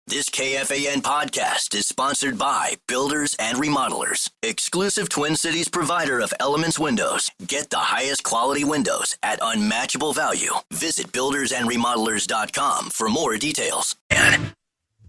This KFAN podcast is sponsored by Builders and Remodelers, exclusive Twin Cities provider of Elements Windows. Get the highest quality windows at unmatchable value. Visit buildersandremodelers.com for more details. And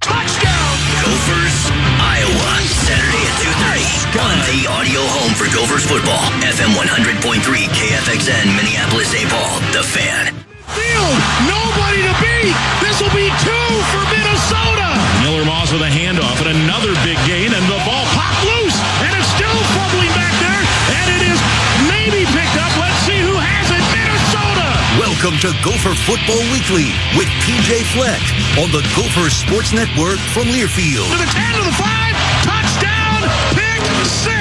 touchdown! Gophers, Iowa, Saturday at 2:30 on the audio home for Gophers football. FM 100.3 KFXN, Minneapolis, St. Paul, The Fan. Field, nobody to beat. This will be 2 for Minnesota. Miller Moss with a handoff and another big gain, and the ball popped loose, and it's still fumbling back there, and it is maybe picked up. Let's see who has it. Minnesota. Welcome to Gopher Football Weekly with PJ Fleck on the Gopher Sports Network from Learfield. To the 10, to the 5, touchdown, pick 6.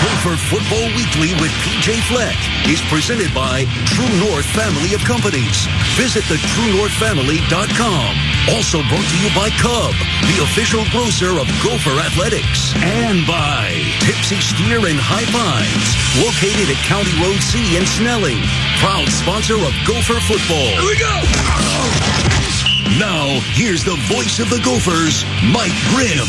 Gopher Football Weekly with PJ Fleck is presented by True North Family of Companies. Visit thetruenorthfamily.com. Also brought to you by Cub, the official grocer of Gopher Athletics. And by Tipsy Steer and High Pines, located at County Road C in Snelling. Proud sponsor of Gopher football. Here we go! Now, here's the voice of the Gophers, Mike Grimm.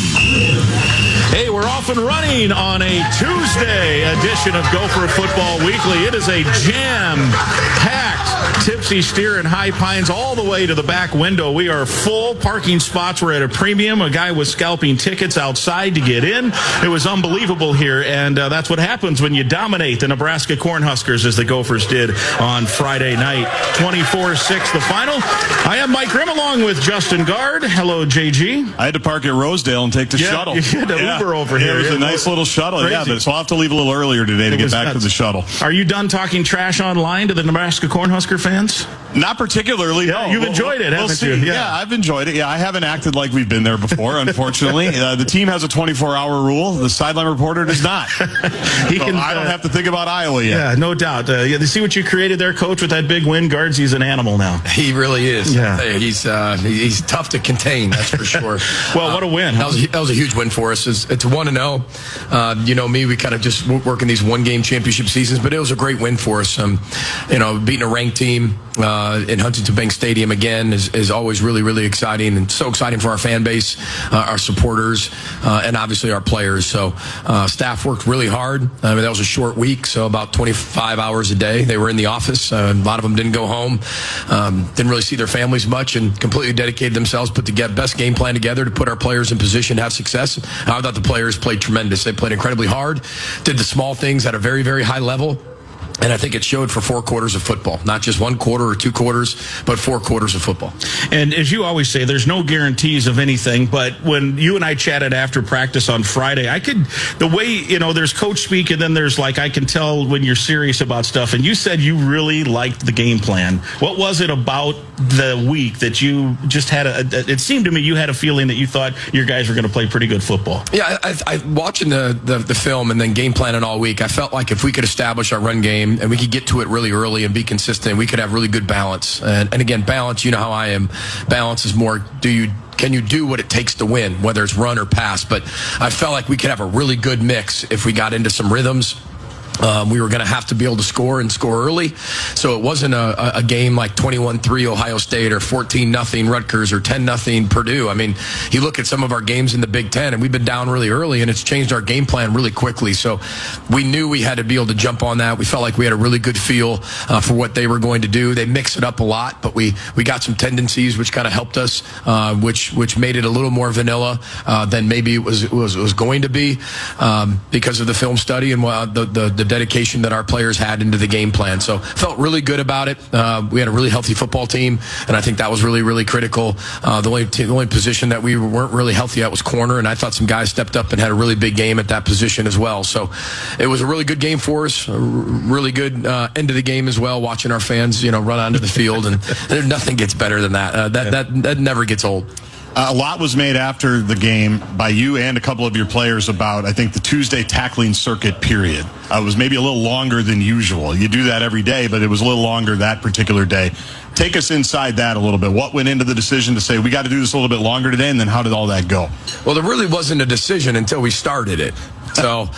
Hey, we're off and running on a Tuesday edition of Gopher Football Weekly. It is a jam-packed Tipsy Steer and High Pines all the way to the back window. We are full. Parking spots were at a premium. A guy was scalping tickets outside to get in. It was unbelievable here, and that's what happens when you dominate the Nebraska Cornhuskers, as the Gophers did on Friday night. 24-6 the final. I am Mike Grimm along with Justin Guard. Hello, JG. I had to park at Rosedale and take the shuttle. You had to Uber over here. It was a nice little shuttle. Crazy. Yeah, so I'll have to leave a little earlier today to get back to the shuttle. Are you done talking trash online to the Nebraska Cornhusker fans? Not particularly. Yeah, no. You've enjoyed it, haven't you? Yeah, I've enjoyed it. Yeah, I haven't acted like we've been there before, unfortunately. The team has a 24-hour rule. The sideline reporter does not. I don't have to think about Iowa yet. Yeah, no doubt. You see what you created there, Coach, with that big win? Guards, he's an animal now. He really is. Yeah. He's tough to contain, that's for sure. Well, what a win. That was a huge win for us. It's 1-0. You know me, we kind of just work in these one-game championship seasons, but it was a great win for us. Beating a ranked team in Huntington Bank Stadium again is always really, really exciting, and so exciting for our fan base, our supporters, and obviously our players. So staff worked really hard. I mean, that was a short week, so about 25 hours a day. They were in the office. A lot of them didn't go home, didn't really see their families much, and completely dedicated themselves, put the best game plan together to put our players in position to have success. I thought the players played tremendous. They played incredibly hard, did the small things at a very, very high level. And I think it showed for 4 quarters of football, not just 1 quarter or 2 quarters, but 4 quarters of football. And as you always say, there's no guarantees of anything. But when you and I chatted after practice on Friday, the way, there's coach speak, and then there's I can tell when you're serious about stuff. And you said you really liked the game plan. What was it about the week that you just had it seemed to me you had a feeling that you thought your guys were going to play pretty good football? Yeah, I watching the film and then game planning all week, I felt like if we could establish our run game, and we could get to it really early and be consistent, we could have really good balance. And again, balance, you know how I am. Balance is more, can you do what it takes to win, whether it's run or pass? But I felt like we could have a really good mix if we got into some rhythms. We were going to have to be able to score and score early. So it wasn't a game like 21-3 Ohio State or 14-0 Rutgers or 10-0 Purdue. I mean, you look at some of our games in the Big Ten, and we've been down really early, and it's changed our game plan really quickly. So we knew we had to be able to jump on that. We felt like we had a really good feel for what they were going to do. They mix it up a lot, but we got some tendencies which kind of helped us, which made it a little more vanilla than maybe it was going to be because of the film study and the dedication that our players had into the game plan. So felt really good about it. We had a really healthy football team, and I think that was really, really critical. The only position that we weren't really healthy at was corner, and I thought some guys stepped up and had a really big game at that position as well. So it was a really good game for us, a really good end of the game as well, watching our fans run onto the field, and nothing gets better than that. That never gets old. A lot was made after the game by you and a couple of your players about, I think, the Tuesday tackling circuit period. It was maybe a little longer than usual. You do that every day, but it was a little longer that particular day. Take us inside that a little bit. What went into the decision to say, we got to do this a little bit longer today, and then how did all that go? Well, there really wasn't a decision until we started it. So,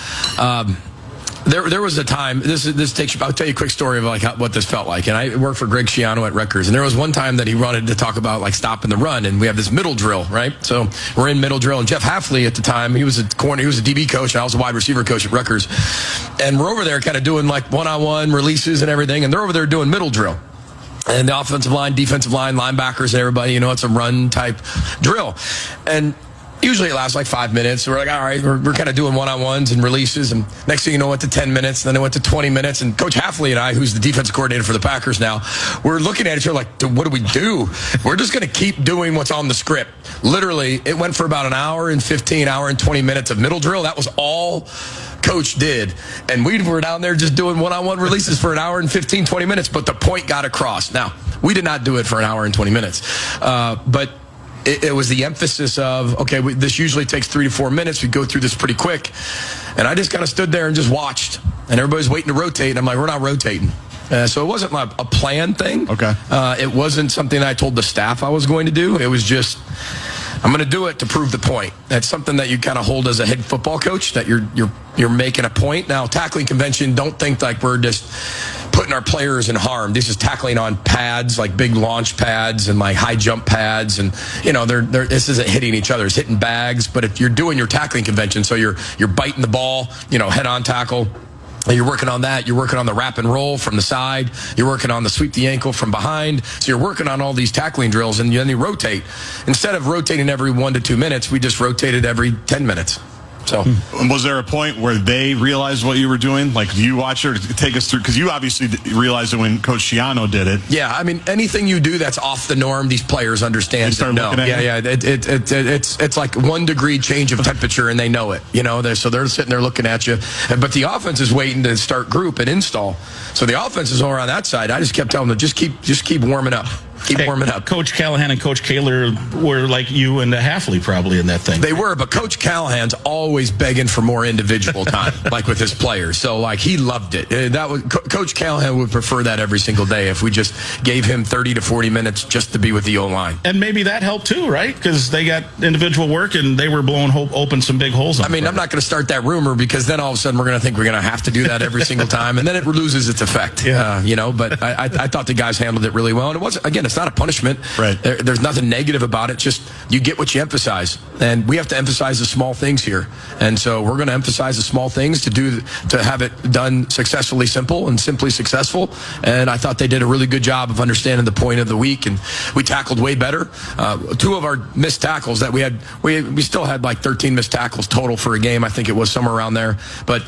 There was a time, this takes, I'll tell you a quick story of like what this felt like. And I worked for Greg Schiano at Rutgers, and there was one time that he wanted to talk about like stopping the run, and we have this middle drill, right? So we're in middle drill, and Jeff Hafley at the time, he was a DB coach, and I was a wide receiver coach at Rutgers. And we're over there kind of doing like one-on-one releases and everything, and they're over there doing middle drill. And the offensive line, defensive line, linebackers, and everybody, it's a run type drill. And usually it lasts like 5 minutes. So we're like, all right, we're kind of doing one-on-ones and releases. And next thing you know, it went to 10 minutes. Then it went to 20 minutes. And Coach Hafley and I, who's the defensive coordinator for the Packers now, we're looking at each other like, what do we do? We're just going to keep doing what's on the script. Literally, it went for about an hour and 20 minutes of middle drill. That was all Coach did. And we were down there just doing one-on-one releases for an hour and 20 minutes. But the point got across. Now, we did not do it for an hour and 20 minutes. But it was the emphasis of, okay, this usually takes 3 to 4 minutes. We go through this pretty quick. And I just kind of stood there and just watched. And everybody's waiting to rotate. And I'm like, we're not rotating. So it wasn't like a planned thing. Okay. It wasn't something I told the staff I was going to do. It was just, I'm going to do it to prove the point. That's something that you kind of hold as a head football coach, that you're making a point. Now, tackling convention, don't think like we're just putting our players in harm. This is tackling on pads, like big launch pads and like high jump pads, and this isn't hitting each other, it's hitting bags. But if you're doing your tackling convention, so you're biting the ball, head on tackle. You're working on that. You're working on the wrap and roll from the side. You're working on the sweep the ankle from behind. So you're working on all these tackling drills, and then you rotate. Instead of rotating every 1 to 2 minutes, we just rotated every 10 minutes. So, was there a point where they realized what you were doing? Like, do you watch her take us through? Because you obviously realized it when Coach Schiano did it. Yeah, I mean, anything you do that's off the norm, these players understand. They start looking at you? It's like 1 degree change of temperature, and they know it. So they're sitting there looking at you. But the offense is waiting to start group and install. So the offense is over on that side. I just kept telling them, just keep warming up. Keep warming up. Coach Callahan and Coach Kaler were like you and Hafley probably in that thing. They were, but Coach Callahan's always begging for more individual time, like with his players. So, like, he loved it. Coach Callahan would prefer that every single day if we just gave him 30 to 40 minutes just to be with the O-line. And maybe that helped too, right? Because they got individual work and they were blowing open some big holes. I'm not going to start that rumor, because then all of a sudden we're going to think we're going to have to do that every single time, and then it loses its effect. Yeah. But I thought the guys handled it really well, and it wasn't. Again, it's not a punishment. Right. There's nothing negative about it. Just you get what you emphasize, and we have to emphasize the small things here. And so we're going to emphasize the small things to have it done successfully simple and simply successful. And I thought they did a really good job of understanding the point of the week, and we tackled way better. 2 of our missed tackles that we still had like 13 missed tackles total for a game. I think it was somewhere around there, but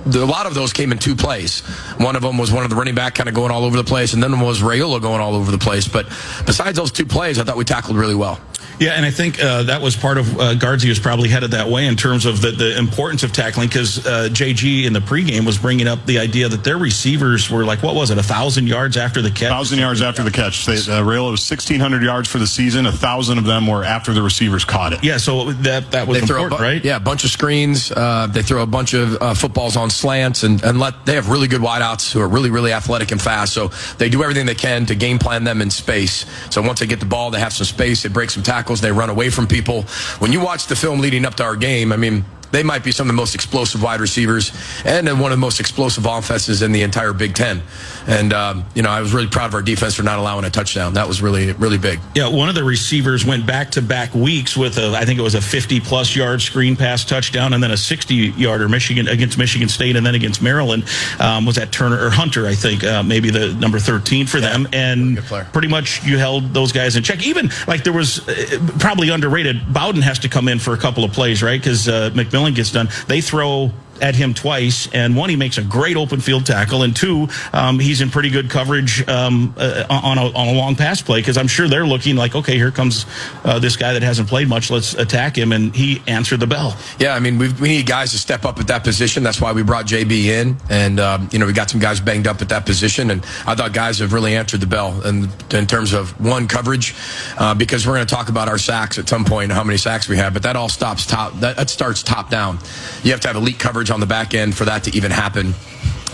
a lot of those came in 2 plays. One of them was one of the running back kind of going all over the place, and then one was Raiola going all over the place. But besides those 2 plays, I thought we tackled really well. Yeah, and I think that was part of Guardzi was probably headed that way in terms of the importance of tackling, because JG in the pregame was bringing up the idea that their receivers were like, what was it, 1,000 yards after the catch? 1,000 yards after the catch. Raiola was 1,600 yards for the season. 1,000 of them were after the receivers caught it. Yeah, so that was important, right? Yeah, a bunch of screens. They throw a bunch of footballs on slants, and they have really good wideouts who are really, really athletic and fast. So they do everything they can to game plan them in space. So once they get the ball, they have some space. They break some tackles. They run away from people. When you watch the film leading up to our game, they might be some of the most explosive wide receivers and one of the most explosive offenses in the entire Big Ten. And, I was really proud of our defense for not allowing a touchdown. That was really, really big. Yeah, one of the receivers went back-to-back weeks with I think it was a 50-plus yard screen pass touchdown, and then a 60-yarder against Michigan State, and then against Maryland. Was that Turner or Hunter, I think, maybe the number 13 for them. And pretty much you held those guys in check. Even, like, there was probably underrated, Bowden has to come in for a couple of plays, right? Because McMillan gets done. They throw at him twice, and 1, he makes a great open field tackle, and 2, he's in pretty good coverage on a long pass play, because I'm sure they're looking like, okay, here comes this guy that hasn't played much, let's attack him, and he answered the bell. Yeah, we need guys to step up at that position. That's why we brought JB in, and we got some guys banged up at that position, and I thought guys have really answered the bell in terms of coverage, because we're going to talk about our sacks at some point and how many sacks we have, but that all starts top down. You have to have elite coverage on the back end for that to even happen.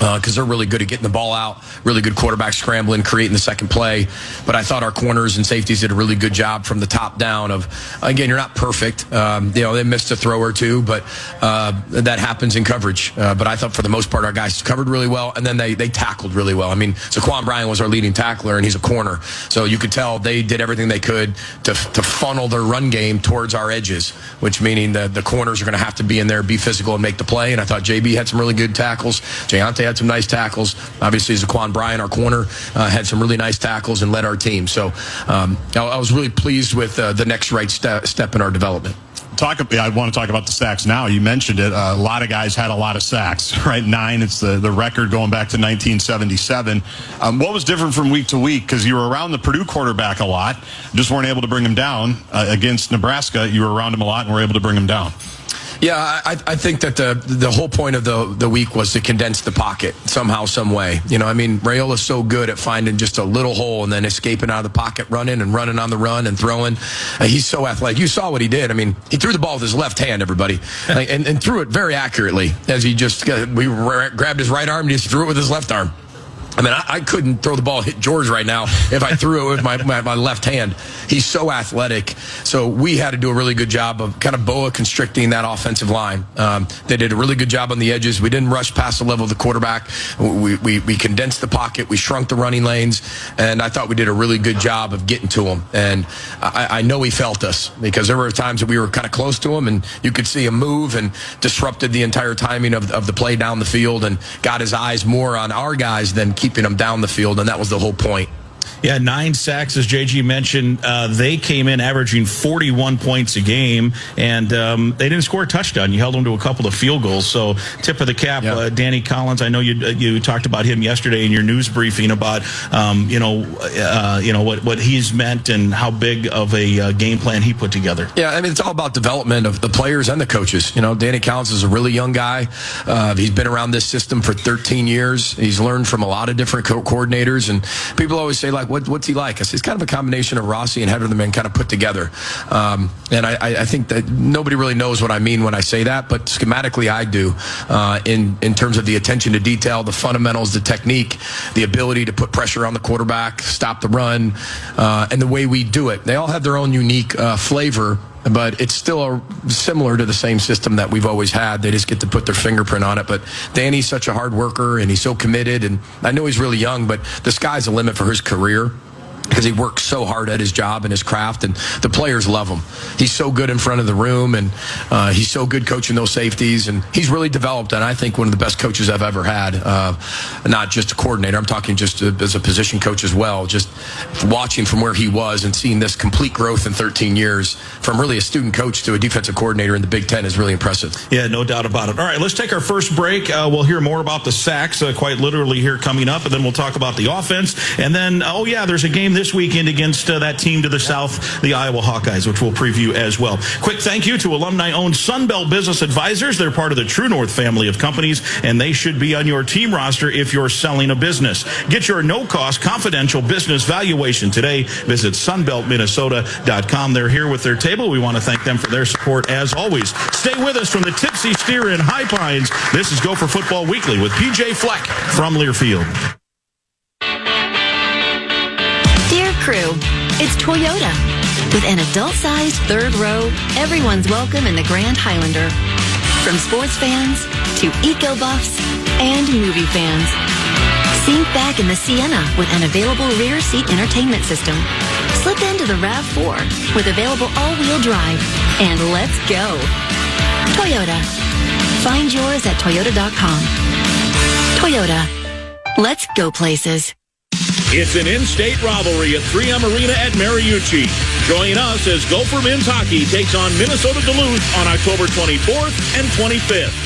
because they're really good at getting the ball out, really good quarterback scrambling, creating the second play. But I thought our corners and safeties did a really good job from the top down of, again, you're not perfect. They missed a throw or two, but that happens in coverage. But I thought for the most part, our guys covered really well, and then they tackled really well. I mean, Saquon Bryant was our leading tackler, and he's a corner. So you could tell they did everything they could to funnel their run game towards our edges, which meaning the corners are going to have to be in there, be physical, and make the play. And I thought JB had some really good tackles. Jayante had some nice tackles. Obviously, Zaquan Bryant, our corner, had some really nice tackles and led our team. So I was really pleased with the next right step in our development. I want to talk about the sacks now. You mentioned it. A lot of guys had a lot of sacks, right? 9. It's the record going back to 1977. What was different from week to week? Because you were around the Purdue quarterback a lot, just weren't able to bring him down. Against Nebraska, you were around him a lot and were able to bring him down. Yeah, I think that the whole point of the week was to condense the pocket somehow, some way. Rayola's so good at finding just a little hole and then escaping out of the pocket, running on the run and throwing. He's so athletic. You saw what he did. He threw the ball with his left hand, everybody, and threw it very accurately as he just grabbed his right arm and just threw it with his left arm. I couldn't throw the ball, hit George right now if I threw it with my left hand. He's so athletic. So we had to do a really good job of kind of boa constricting that offensive line. They did a really good job on the edges. We didn't rush past the level of the quarterback. We condensed the pocket. We shrunk the running lanes. And I thought we did a really good job of getting to him. And I know he felt us because there were times that we were kind of close to him and you could see him move and disrupted the entire timing of the play down the field and got his eyes more on our guys than keeping them down the field, and that was the whole point. Yeah, 9 sacks, as JG mentioned. They came in averaging 41 points a game, and they didn't score a touchdown. You held them to a couple of field goals. So, tip of the cap, yeah. Danny Collins. I know you talked about him yesterday in your news briefing about what he's meant and how big of a game plan he put together. Yeah, it's all about development of the players and the coaches. Danny Collins is a really young guy. He's been around this system for 13 years. He's learned from a lot of different coordinators, and people always say, what's he like? I say, it's kind of a combination of Rossi and Hederman kind of put together. And I think that nobody really knows what I mean when I say that, but schematically I do. In terms of the attention to detail, the fundamentals, the technique, the ability to put pressure on the quarterback, stop the run, and the way we do it. They all have their own unique flavor, but it's still similar to the same system that we've always had. They just get to put their fingerprint on it. But Danny's such a hard worker, and he's so committed. And I know he's really young, but the sky's the limit for his career because he works so hard at his job and his craft, and the players love him. He's so good in front of the room, and he's so good coaching those safeties, and he's really developed, and I think one of the best coaches I've ever had, not just a coordinator. I'm talking just as a position coach as well, just watching from where he was and seeing this complete growth in 13 years from really a student coach to a defensive coordinator in the Big Ten is really impressive. Yeah, no doubt about it. All right, let's take our first break. We'll hear more about the sacks quite literally here coming up, and then we'll talk about the offense, and then, there's a game this weekend against that team to the south, the Iowa Hawkeyes, which we'll preview as well. Quick thank you to alumni-owned Sunbelt Business Advisors. They're part of the True North family of companies, and they should be on your team roster if you're selling a business. Get your no-cost confidential business valuation today. Visit sunbeltminnesota.com. They're here with their table. We want to thank them for their support as always. Stay with us from the Tipsy Steer in High Pines. This is Gopher Football Weekly with PJ Fleck from Learfield. Crew, it's Toyota. With an adult-sized third row, everyone's welcome in the Grand Highlander. From sports fans to eco-buffs and movie fans. Sink back in the Sienna with an available rear seat entertainment system. Slip into the RAV4 with available all-wheel drive. And let's go. Toyota. Find yours at toyota.com. Toyota. Let's go places. It's an in-state rivalry at 3M Arena at Mariucci. Join us as Gopher men's hockey takes on Minnesota Duluth on October 24th and 25th.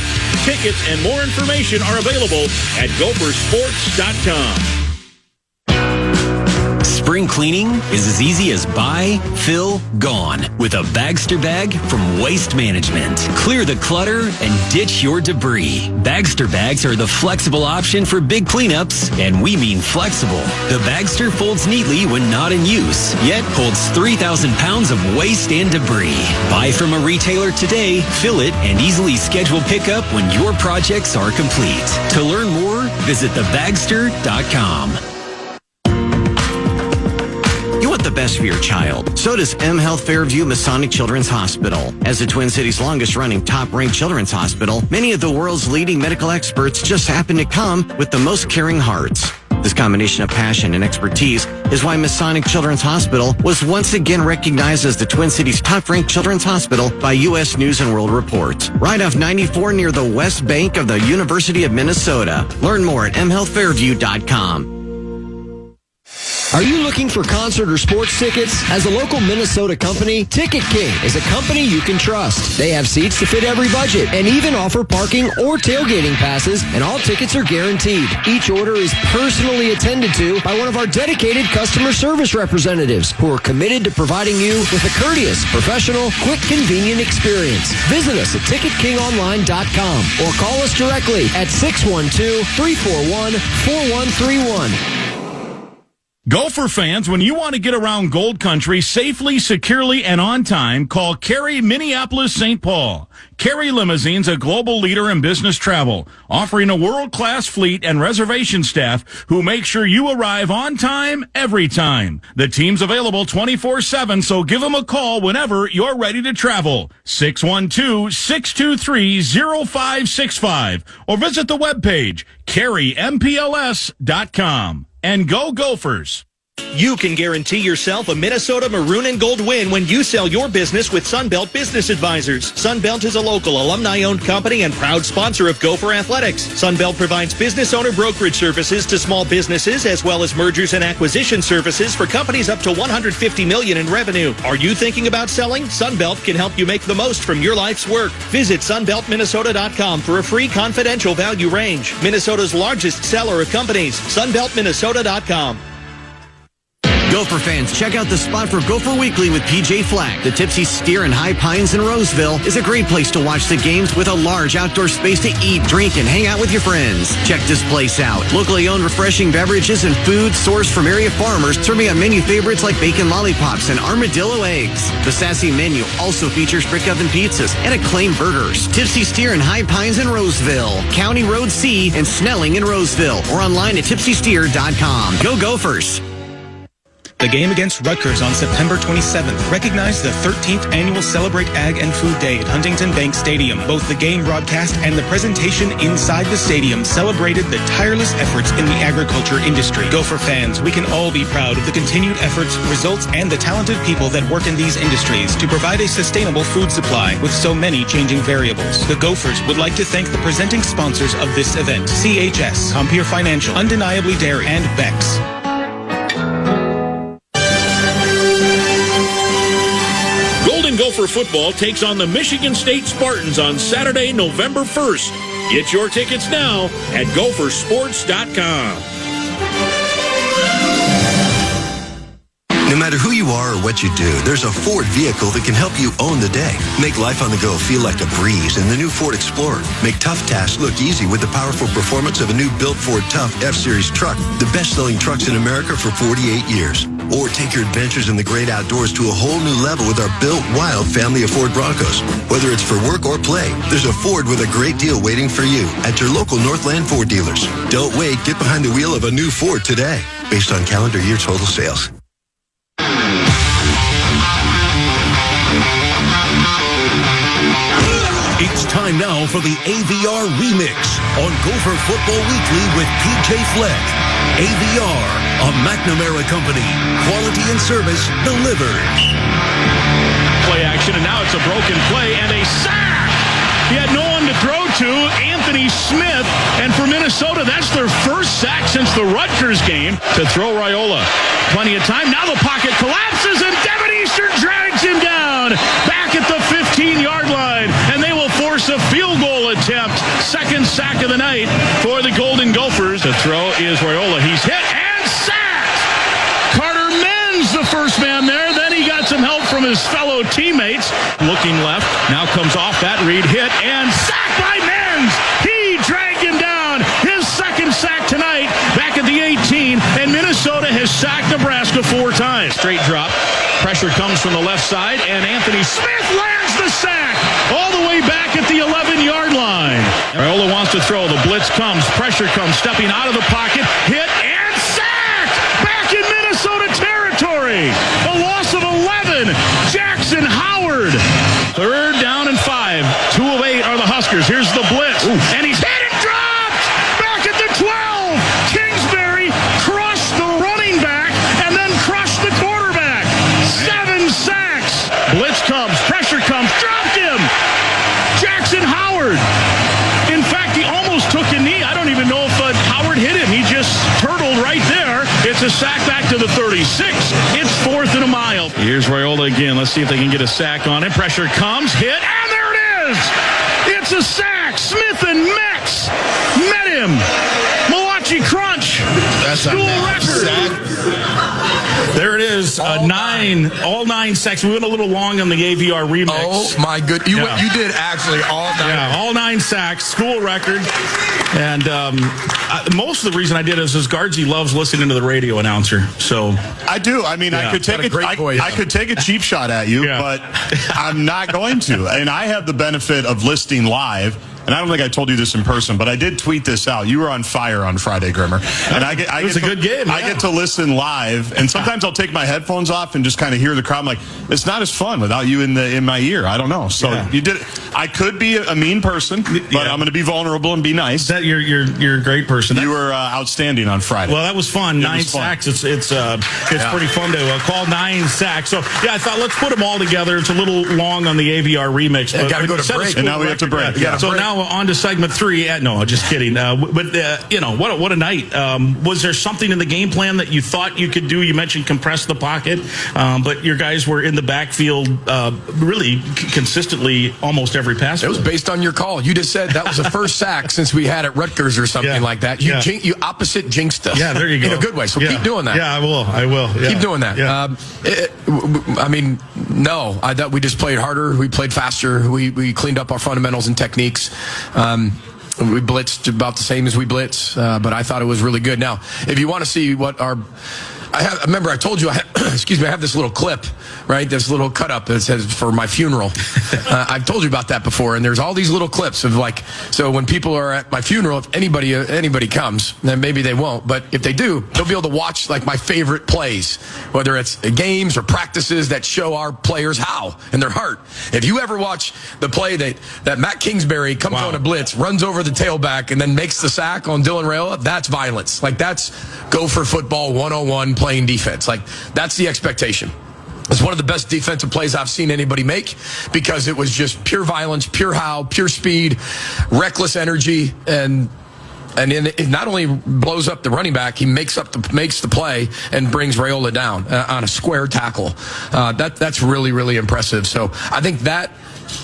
Tickets and more information are available at gophersports.com. Spring cleaning is as easy as buy, fill, gone with a Bagster bag from Waste Management. Clear the clutter and ditch your debris. Bagster bags are the flexible option for big cleanups, and we mean flexible. The Bagster folds neatly when not in use, yet holds 3,000 pounds of waste and debris. Buy from a retailer today, fill it, and easily schedule pickup when your projects are complete. To learn more, visit thebagster.com. You want the best for your child. So does M Health Fairview Masonic Children's Hospital. As the Twin Cities' longest-running, top-ranked children's hospital, many of the world's leading medical experts just happen to come with the most caring hearts. This combination of passion and expertise is why Masonic Children's Hospital was once again recognized as the Twin Cities' top-ranked children's hospital by U.S. News & World Report. Right off 94 near the West Bank of the University of Minnesota. Learn more at mhealthfairview.com. Are you looking for concert or sports tickets? As a local Minnesota company, Ticket King is a company you can trust. They have seats to fit every budget and even offer parking or tailgating passes, and all tickets are guaranteed. Each order is personally attended to by one of our dedicated customer service representatives who are committed to providing you with a courteous, professional, quick, convenient experience. Visit us at TicketKingOnline.com or call us directly at 612-341-4131. Gopher fans, when you want to get around Gold Country safely, securely, and on time, call Carey Minneapolis St. Paul. Carey Limousines, a global leader in business travel, offering a world-class fleet and reservation staff who make sure you arrive on time, every time. The team's available 24/7, so give them a call whenever you're ready to travel. 612-623-0565 or visit the webpage, CareyMPLS.com. And go Gophers! You can guarantee yourself a Minnesota maroon and gold win when you sell your business with Sunbelt Business Advisors. Sunbelt is a local alumni-owned company and proud sponsor of Gopher Athletics. Sunbelt provides business owner brokerage services to small businesses as well as mergers and acquisition services for companies up to $150 million in revenue. Are you thinking about selling? Sunbelt can help you make the most from your life's work. Visit sunbeltminnesota.com for a free confidential value range. Minnesota's largest seller of companies. sunbeltminnesota.com. Gopher fans, check out the spot for Gopher Weekly with PJ Fleck. The Tipsy Steer in High Pines in Roseville is a great place to watch the games with a large outdoor space to eat, drink, and hang out with your friends. Check this place out. Locally owned refreshing beverages and food sourced from area farmers, serving on menu favorites like bacon lollipops and armadillo eggs. The sassy menu also features brick oven pizzas and acclaimed burgers. Tipsy Steer in High Pines in Roseville, County Road C and Snelling in Roseville, or online at tipsysteer.com. Go Gophers! The game against Rutgers on September 27th recognized the 13th annual Celebrate Ag and Food Day at Huntington Bank Stadium. Both the game broadcast and the presentation inside the stadium celebrated the tireless efforts in the agriculture industry. Gopher fans, we can all be proud of the continued efforts, results, and the talented people that work in these industries to provide a sustainable food supply with so many changing variables. The Gophers would like to thank the presenting sponsors of this event: CHS, Compeer Financial, Undeniably Dairy, and Bex. Gopher football takes on the Michigan State Spartans on Saturday, November 1st. Get your tickets now at gophersports.com. No matter who you are or what you do, there's a Ford vehicle that can help you own the day. Make life on the go feel like a breeze in the new Ford Explorer. Make tough tasks look easy with the powerful performance of a new built Ford Tough F-Series truck, the best-selling trucks in America for 48 years. Or take your adventures in the great outdoors to a whole new level with our built wild family of Ford Broncos. Whether it's for work or play, there's a Ford with a great deal waiting for you at your local Northland Ford dealers. Don't wait, get behind the wheel of a new Ford today, based on calendar year total sales. It's time now for the AVR Remix on Gopher Football Weekly with PJ Fleck. AVR, a McNamara company. Quality and service delivered. Play action, and now it's a broken play and a sack. He had no one to throw to, Anthony Smith, and for Minnesota, that's their first sack since the Rutgers game to throw Raiola. Plenty of time. Now the pocket collapses, and Devin Eastern drags him down back at the 15-yard line, and they will force a field goal attempt. Second sack of the night for the Golden Gophers. The throw is Raiola. He's hit and sacked. Carter his fellow teammates. Looking left, now comes off that read, hit, and sacked by Menz. He dragged him down. His second sack tonight, back at the 18, and Minnesota has sacked Nebraska 4 times. Straight drop. Pressure comes from the left side, and Anthony Smith lands the sack all the way back at the 11-yard line. Raiola wants to throw. The blitz comes. Pressure comes. Stepping out of the pocket. Hit and sacked! Back in Minnesota territory. A loss of 11. Jackson Howard. 3rd down and 5. 2 of 8 are the Huskers. Here's the blitz. Ooh. And he's hit and dropped! Back at the 12. Kingsbury crushed the running back and then crushed the quarterback. 7 sacks. Blitz comes. Pressure comes. Dropped him. Jackson Howard. In fact, he almost took a knee. I don't even know if Howard hit him. He just turtled right there. It's a sack back to the 36. It's 4th and a mile. Here's Raiola again. Let's see if they can get a sack on him. Pressure comes. Hit. And there it is. It's a sack. Smith and Metz met him. Malachi Crunch. That's school record. Sack. There it is. All 9 sacks. We went a little long on the AVR remix. Oh, my good. You did actually all 9. Yeah, all 9 sacks. School record. And most of the reason I did is Guardsy loves listening to the radio announcer. So I do. I mean, I could take a cheap shot at you, but I'm not going to. And I have the benefit of listening live. And I don't think I told you this in person, but I did tweet this out. You were on fire on Friday, Grimmer. And it was a good game. I get to listen live, and sometimes I'll take my headphones off and just kind of hear the crowd. I'm like, it's not as fun without you in my ear. I don't know. So you did it. I could be a mean person, but I'm going to be vulnerable and be nice. You're a great person. You were outstanding on Friday. Well, that was fun. 9 sacks. It's pretty fun to call 9 sacks. So I thought let's put them all together. It's a little long on the AVR remix. Got to go to break, and now we have to break. So now on to segment 3. No, just kidding. What a night. Was there something in the game plan that you thought you could do? You mentioned compress the pocket, but your guys were in the backfield really consistently almost every pass. It was based on your call. You just said that was the first sack since we had at Rutgers or something like that. You opposite jinxed us. Yeah, there you go. In a good way. So keep doing that. Yeah, I will. Yeah. Keep doing that. Yeah. I thought we just played harder. We played faster. We cleaned up our fundamentals and techniques. We blitzed about the same as we blitz, but I thought it was really good. Now, if you want to see what remember I told you, I have this little clip, right? This little cut up that says for my funeral. I've told you about that before, and there's all these little clips of so when people are at my funeral, if anybody comes, then maybe they won't, but if they do, they'll be able to watch my favorite plays, whether it's games or practices that show our players how and their heart. If you ever watch the play that Matt Kingsbury comes on a blitz, runs over the tailback, and then makes the sack on Dylan Raiola, that's violence. That's Gopher football 101 playing defense. That's the expectation. It's one of the best defensive plays I've seen anybody make because it was just pure violence, pure howl, pure speed, reckless energy, and it not only blows up the running back, he makes the play and brings Raiola down on a square tackle. That's really, really impressive. So I think that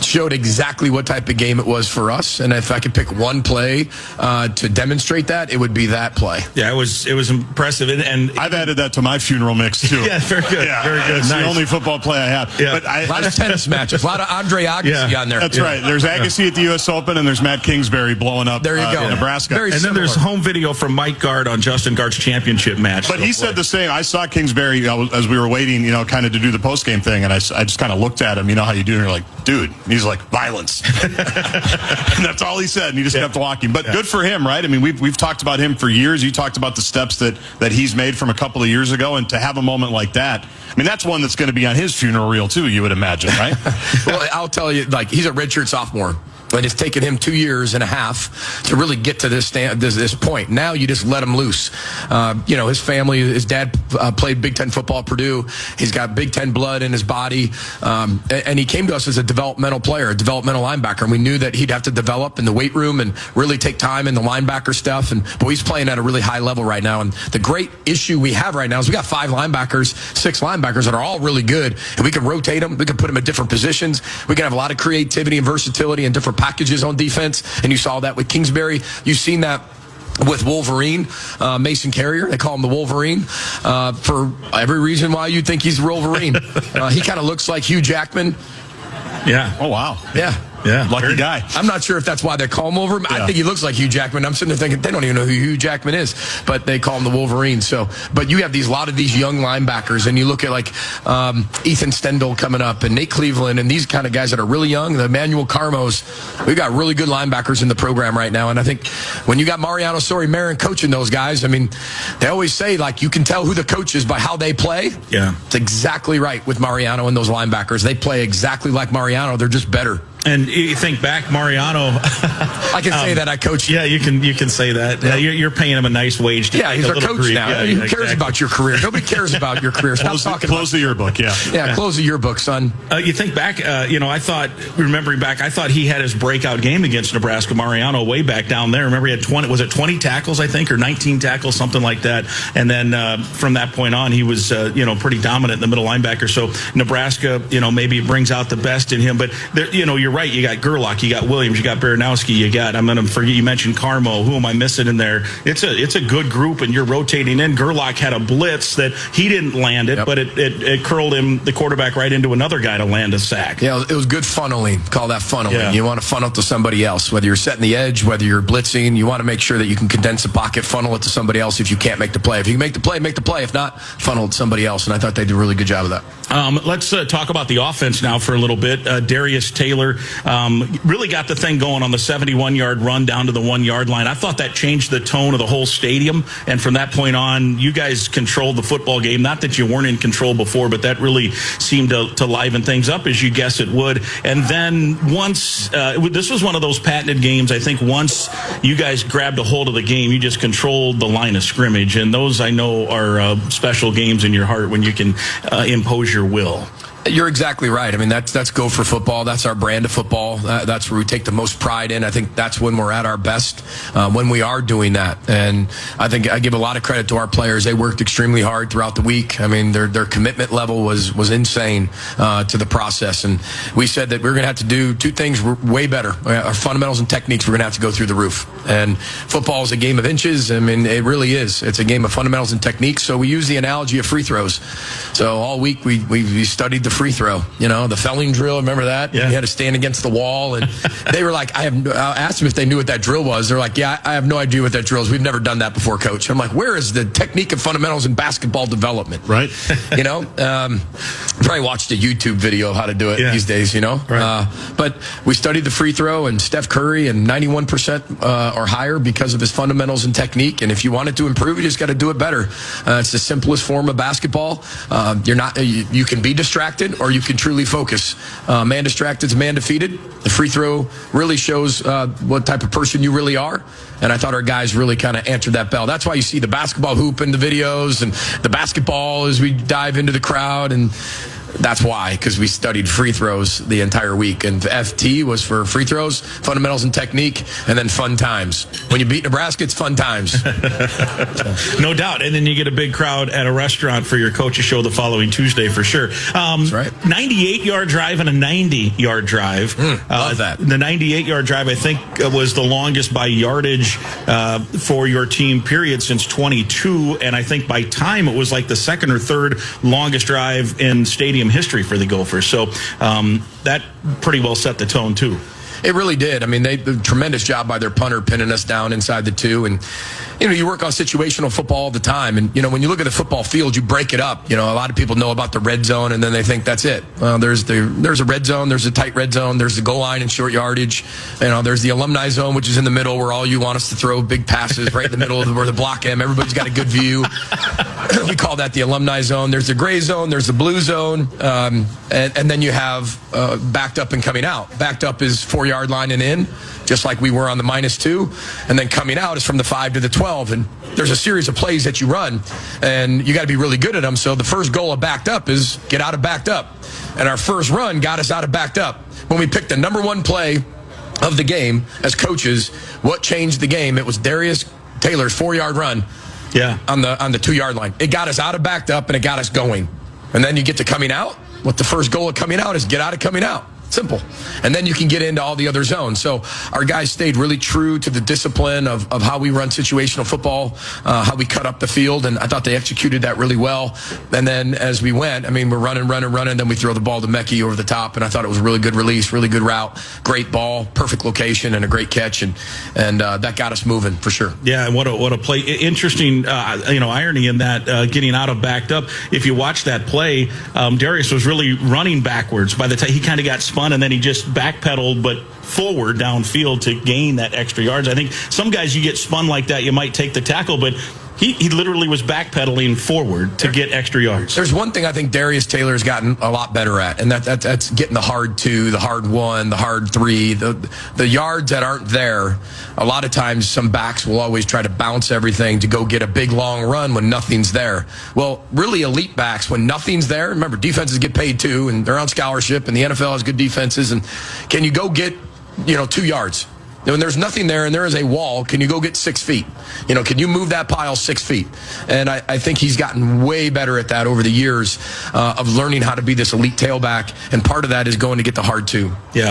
showed exactly what type of game it was for us, and if I could pick one play to demonstrate that, it would be that play. Yeah, it was impressive, and I've added that to my funeral mix too. Yeah, very good, very good. It's nice. the only football play I have. Yeah. But a lot of tennis matches, a lot of Andre Agassi on there. That's right. There's Agassi at the U.S. Open, and there's Matt Kingsbury blowing up. There you go. Nebraska. Very and similar. then there's home video from Mike Gard on Justin Gard's championship match. But he said the same. I saw Kingsbury as we were waiting, kind of to do the post game thing, and I just kind of looked at him. You know how you do, and you're like, dude. And he's like, violence. And that's all he said, and he just kept walking. But good for him, right? I mean, we've talked about him for years. You talked about the steps that he's made from a couple of years ago, and to have a moment like that, I mean, that's one that's going to be on his funeral reel too, you would imagine, right? Well, I'll tell you, he's a redshirt sophomore. And it's taken him 2.5 years to really get to this point. Now you just let him loose. His family, his dad played Big Ten football at Purdue. He's got Big Ten blood in his body. And he came to us as a developmental player, a developmental linebacker. And we knew that he'd have to develop in the weight room and really take time in the linebacker stuff. But he's playing at a really high level right now. And the great issue we have right now is we got 6 linebackers that are all really good. And we can rotate them. We can put them in different positions. We can have a lot of creativity and versatility and different packages on defense, and you saw that with Kingsbury. You've seen that with Wolverine, Mason Carrier. They call him the Wolverine for every reason why you think he's Wolverine. He kind of looks like Hugh Jackman. Yeah. Oh, wow. Yeah. Yeah. Lucky guy. I'm not sure if that's why they call him Wolverine. I think he looks like Hugh Jackman. I'm sitting there thinking they don't even know who Hugh Jackman is, but they call him the Wolverine. So, but you have a lot of these young linebackers, and you look at like Ethan Stendel coming up, and Nate Cleveland, and these kind of guys that are really young. The Emmanuel Carmos. We've got really good linebackers in the program right now, and I think when you got Mariano Sori-Marin coaching those guys, I mean, they always say like you can tell who the coach is by how they play. Yeah, it's exactly right with Mariano and those linebackers. They play exactly like Mariano. They're just better. And you think back, Mariano. I can say that I coach. Yeah, you can say that. Yeah. You're paying him a nice wage. To he's our coach now. Yeah, Who cares about your career? Nobody cares about your career. Stop close the yearbook. Yeah. Yeah, close the yearbook, son. You think back. I thought he had his breakout game against Nebraska. Mariano way back down there. Remember, he had 20 tackles, I think, or 19 tackles, something like that. And then from that point on, he was pretty dominant in the middle linebacker. So Nebraska, maybe brings out the best in him. But you're right. You got Gerlach, you got Williams, you got Baranowski, I'm going to forget, you mentioned Carmo. Who am I missing in there? It's a good group, and you're rotating in. Gerlach had a blitz that he didn't land it, but it curled him, the quarterback, right into another guy to land a sack. Yeah, it was good funneling. Call that funneling. Yeah. You want to funnel to somebody else, whether you're setting the edge, whether you're blitzing. You want to make sure that you can condense the pocket, funnel it to somebody else if you can't make the play. If you can make the play, make the play. If not, funnel it to somebody else. And I thought they did a really good job of that. Let's talk about the offense now for a little bit. Darius Taylor really got the thing going on the 71-yard run down to the 1-yard line. I thought that changed the tone of the whole stadium. And from that point on, you guys controlled the football game. Not that you weren't in control before, but that really seemed to liven things up, as you guess it would. And then once, this was one of those patented games, I think once you guys grabbed a hold of the game, you just controlled the line of scrimmage. And those, I know, are special games in your heart when you can impose your will. You're exactly right. I mean, that's Gopher football. That's our brand of football. That's where we take the most pride in. I think that's when we're at our best, when we are doing that. And I think I give a lot of credit to our players. They worked extremely hard throughout the week. I mean, their commitment level was insane to the process. And we said that we're going to have to do two things way better. Our fundamentals and techniques, we're going to have to go through the roof. And football is a game of inches. I mean, it really is. It's a game of fundamentals and techniques. So we use the analogy of free throws. So all week we studied the free throw, the felling drill. Remember that? Yeah. You had to stand against the wall, and they were like, I asked them if they knew what that drill was. They're like, yeah, I have no idea what that drill is. We've never done that before, coach. I'm like, where is the technique of fundamentals in basketball development? Right. Probably watched a YouTube video of how to do it these days, Right. But we studied the free throw, and Steph Curry, and 91% or higher because of his fundamentals and technique. And if you wanted to improve, you just got to do it better. It's the simplest form of basketball. You can be distracted, or you can truly focus. Man distracted is man defeated. The free throw really shows what type of person you really are. And I thought our guys really kind of answered that bell. That's why you see the basketball hoop in the videos, and the basketball as we dive into the crowd. And that's why, because we studied free throws the entire week. And FT was for free throws, fundamentals and technique, and then fun times. When you beat Nebraska, it's fun times. No doubt. And then you get a big crowd at a restaurant for your coach's show the following Tuesday for sure. That's right. 98-yard drive and a 90-yard drive. Love that. The 98-yard drive, I think, was the longest by yardage for your team, period, since 22. And I think by time, it was like the second or third longest drive in stadium history for the Gophers. So that pretty well set the tone too. It really did. I mean, they did a tremendous job by their punter pinning us down inside the 2. And, you work on situational football all the time. And, when you look at the football field, you break it up. A lot of people know about the red zone, and then they think that's it. There's a red zone. There's a tight red zone. There's the goal line and short yardage. There's the alumni zone, which is in the middle, where all you want us to throw big passes right in the middle of where the block M. Everybody's got a good view. We call that the alumni zone. There's the gray zone. There's the blue zone. And then you have backed up and coming out. Backed up is 4-yard line and in, just like we were on the -2. And then coming out is from the 5 to the 12. And there's a series of plays that you run, and you got to be really good at them. So the first goal of backed up is get out of backed up. And our first run got us out of backed up. When we picked the number 1 play of the game as coaches, what changed the game? It was Darius Taylor's 4-yard run on the 2-yard line. It got us out of backed up, and it got us going. And then you get to coming out. What the first goal of coming out is get out of coming out. Simple. And then you can get into all the other zones. So our guys stayed really true to the discipline of how we run situational football, how we cut up the field, and I thought they executed that really well. And then as we went, we're running, then we throw the ball to Mekhi over the top, and I thought it was a really good release, really good route, great ball, perfect location, and a great catch, and that got us moving for sure. Yeah, and what a play. Interesting, irony in that getting out of backed up. If you watch that play, Darius was really running backwards. By the time he kind of got spun, and then he just backpedaled, but forward downfield to gain that extra yards. I think some guys, you get spun like that, you might take the tackle, but he literally was backpedaling forward to get extra yards. There's one thing I think Darius Taylor has gotten a lot better at, and that's getting the hard 2, the hard 1, the hard 3, the yards that aren't there. A lot of times some backs will always try to bounce everything to go get a big long run when nothing's there. Well, really elite backs, when nothing's there, remember, defenses get paid too, and they're on scholarship, and the NFL has good defenses, and can you go get 2 yards? When there's nothing there and there is a wall, can you go get 6 feet? Can you move that pile 6 feet? And I think he's gotten way better at that over the years of learning how to be this elite tailback, and part of that is going to get the hard 2. Yeah.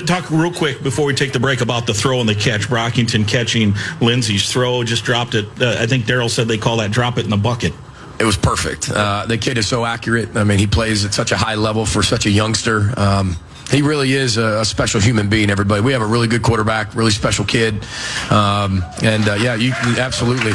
Talk real quick before we take the break about the throw and the catch. Brockington catching Lindsey's throw, just dropped it. I think Daryl said they call that drop it in the bucket. It was perfect. The kid is so accurate. He plays at such a high level for such a youngster. He really is a special human being, everybody. We have a really good quarterback, really special kid. You absolutely.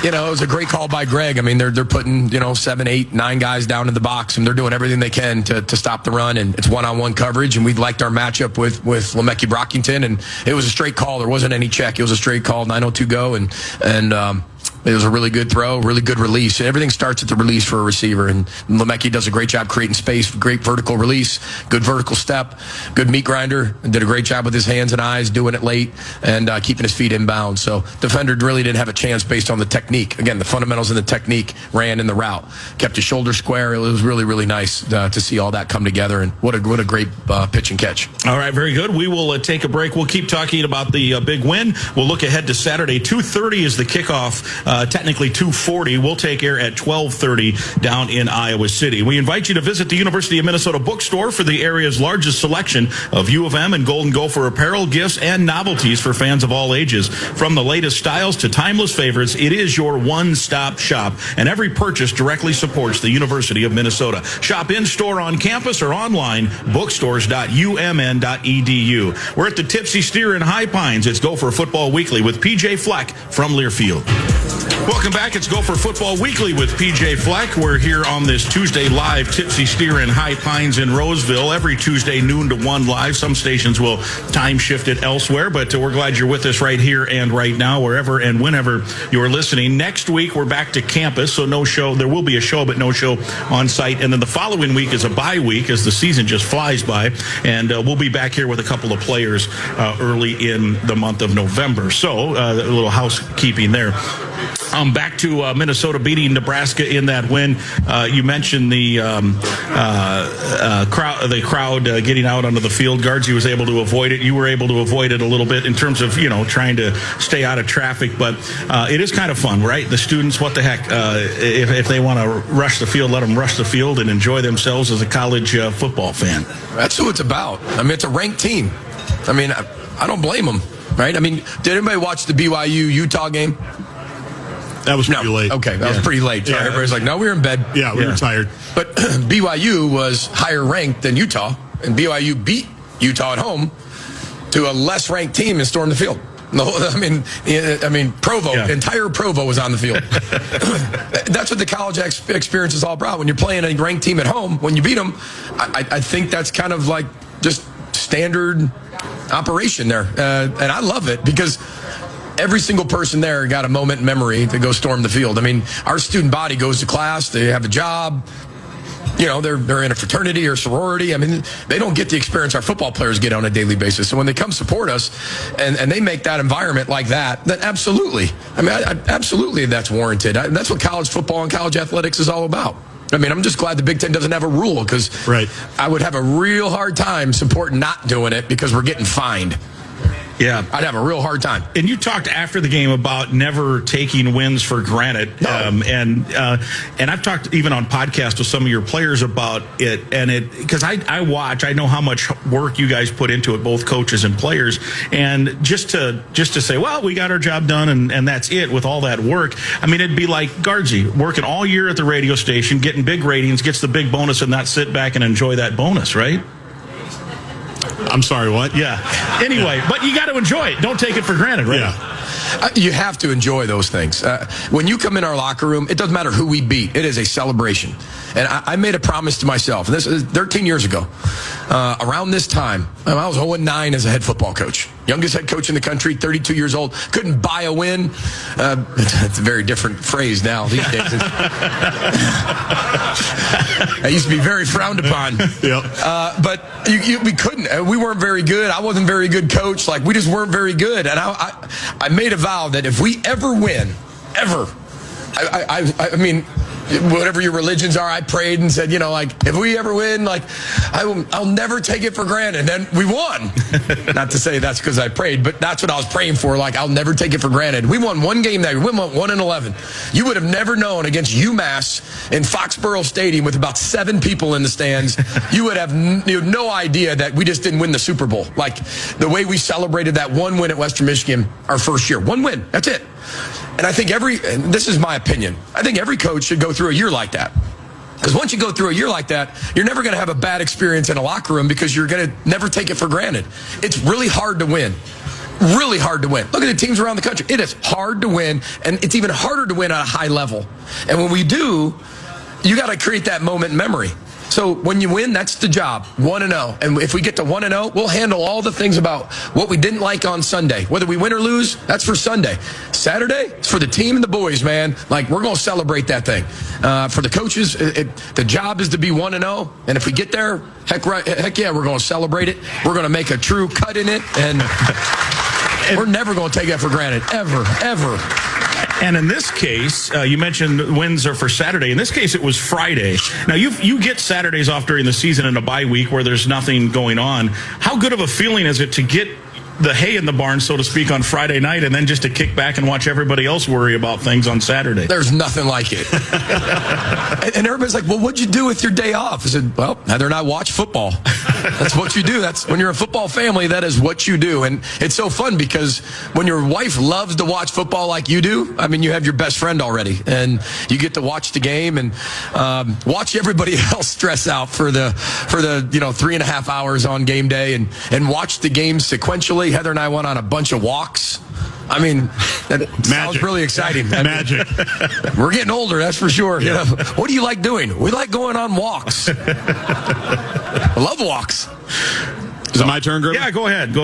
It was a great call by Greg. They're putting, 7, 8, 9 guys down in the box, and they're doing everything they can to stop the run, and it's one-on-one coverage, and we liked our matchup with Lemeki Brockington, and it was a straight call. There wasn't any check. It was a straight call, 9:02 go, and it was a really good throw, really good release. Everything starts at the release for a receiver, and Lemeki does a great job creating space, great vertical release, good vertical step, good meat grinder, and did a great job with his hands and eyes, doing it late, and keeping his feet inbound. So defender really didn't have a chance based on the technique. Again, the fundamentals in the technique ran in the route, kept his shoulder square. It was really, really nice to see all that come together, and what a great pitch and catch. All right, very good. We will take a break. We'll keep talking about the big win. We'll look ahead to Saturday. 2:30 is the kickoff. Technically 2:40. We'll take air at 12:30 down in Iowa City. We invite you to visit the University of Minnesota bookstore for the area's largest selection of U of M and Golden Gopher apparel, gifts, and novelties for fans of all ages. From the latest styles to timeless favorites, it is your one-stop shop, and every purchase directly supports the University of Minnesota. Shop in-store, on campus, or online, bookstores.umn.edu. We're at the Tipsy Steer in High Pines. It's Gopher Football Weekly with PJ Fleck from Learfield. Welcome back. It's Gopher Football Weekly with PJ Fleck. We're here on this Tuesday live, Tipsy Steer in High Pines in Roseville. Every Tuesday, noon to 1 live. Some stations will time shift it elsewhere, but we're glad you're with us right here and right now, wherever and whenever you're listening. Next week, we're back to campus, so no show. There will be a show, but no show on site. And then the following week is a bye week as the season just flies by. And we'll be back here with a couple of players early in the month of November. So a little housekeeping there. Back to Minnesota beating Nebraska in that win. You mentioned the crowd getting out onto the field. Guardsy was able to avoid it. You were able to avoid it a little bit in terms of trying to stay out of traffic. But it is kind of fun, right? The students, what the heck? If they want to rush the field, let them rush the field and enjoy themselves as a college football fan. That's what it's about. It's a ranked team. I don't blame them, right? Did anybody watch the BYU-Utah game? That was pretty late. Okay, that was pretty late. Yeah, everybody's like, no, we were in bed. Yeah, we were tired. But BYU was higher ranked than Utah, and BYU beat Utah at home to a less ranked team and stormed the field. Provo, entire Provo was on the field. That's what the college experience is all about. When you're playing a ranked team at home, when you beat them, I think that's kind of like just standard operation there. And I love it because every single person there got a moment in memory to go storm the field. Our student body goes to class, they have a job, they're in a fraternity or sorority. They don't get the experience our football players get on a daily basis. So when they come support us and they make that environment like that, then absolutely. Absolutely that's warranted. That's what college football and college athletics is all about. I'm just glad the Big Ten doesn't have a rule because I would have a real hard time supporting not doing it because we're getting fined. Yeah. I'd have a real hard time. And you talked after the game about never taking wins for granted. No. And I've talked even on podcasts with some of your players about it. And because I know how much work you guys put into it, both coaches and players. And just to say, well, we got our job done and that's it with all that work. I mean, it'd be like Guardsy working all year at the radio station, getting big ratings, gets the big bonus, and not sit back and enjoy that bonus, right? I'm sorry, what? Yeah. Anyway, but you got to enjoy it. Don't take it for granted, right? Yeah. You have to enjoy those things. When you come in our locker room, it doesn't matter who we beat. It is a celebration. And I made a promise to myself. This is 13 years ago. Around this time, I was 0-9 as a head football coach. Youngest head coach in the country, 32 years old. Couldn't buy a win. It's a very different phrase now these days. That used to be very frowned upon. Yep. But we couldn't. We weren't very good. I wasn't a very good coach. Like, we just weren't very good. And I made a vow that if we ever win, I mean, whatever your religions are, I prayed and said, if we ever win, I'll never take it for granted. And we won. Not to say that's because I prayed, but that's what I was praying for. I'll never take it for granted. We won one game that year. We won 1-11. You would have never known against UMass in Foxborough Stadium with about 7 people in the stands. You would have no idea that we just didn't win the Super Bowl. The way we celebrated that one win at Western Michigan our first year. One win. That's it. And I think and this is my opinion, I think every coach should go through a year like that. Because once you go through a year like that, you're never going to have a bad experience in a locker room because you're going to never take it for granted. It's really hard to win. Really hard to win. Look at the teams around the country. It is hard to win, and it's even harder to win at a high level. And when we do, you got to create that moment in memory. So when you win, that's the job, 1-0. And if we get to 1-0, we'll handle all the things about what we didn't like on Sunday. Whether we win or lose, that's for Sunday. Saturday, it's for the team and the boys, man. We're going to celebrate that thing. For the coaches, the job is to be 1-0. And if we get there, heck yeah, we're going to celebrate it. We're going to make a true cut in it. And we're never going to take that for granted, ever, ever. And in this case, you mentioned wins are for Saturday. In this case, it was Friday. Now, you get Saturdays off during the season in a bye week where there's nothing going on. How good of a feeling is it to get the hay in the barn, so to speak, on Friday night and then just to kick back and watch everybody else worry about things on Saturday? There's nothing like it. And everybody's like, well, what'd you do with your day off? I said, well, Heather and I watch football. That's what you do. That's when you're a football family, that is what you do. And it's so fun because when your wife loves to watch football like you do, I mean, you have your best friend already. And you get to watch the game and watch everybody else stress out for the 3.5 hours on game day and watch the game sequentially. Heather and I went on a bunch of walks. I mean, that sounds really exciting. Magic. We're getting older, that's for sure. Yeah. What do you like doing? We like going on walks. I love walks. Is it my turn, Griffin? Yeah, go ahead.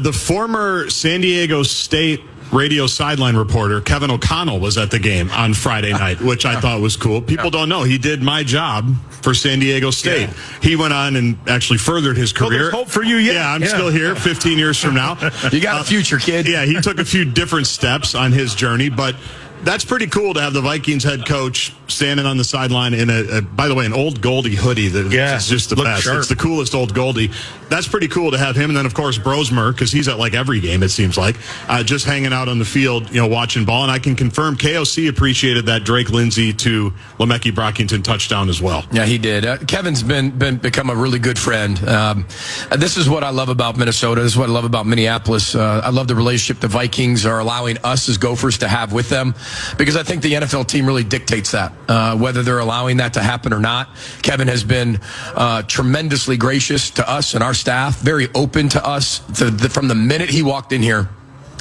The former San Diego State radio sideline reporter Kevin O'Connell was at the game on Friday night, which I thought was cool. People don't know he did my job for San Diego State. Yeah. He went on and actually furthered his career. There's hope for you yet. Yeah, I'm still here 15 years from now. You got a future, kid. Yeah, he took a few different steps on his journey, but that's pretty cool to have the Vikings head coach standing on the sideline in by the way, an old Goldie hoodie. It's just the best. Sharp. It's the coolest old Goldie. That's pretty cool to have him. And then, of course, Brosmer, because he's at every game, it seems like, just hanging out on the field, watching ball. And I can confirm KOC appreciated that Drake Lindsay to Lemecki Brockington touchdown as well. Yeah, he did. Kevin's become a really good friend. This is what I love about Minnesota. This is what I love about Minneapolis. I love the relationship the Vikings are allowing us as Gophers to have with them, because I think the NFL team really dictates that, whether they're allowing that to happen or not. Kevin has been tremendously gracious to us and our staff, very open to us from the minute he walked in here.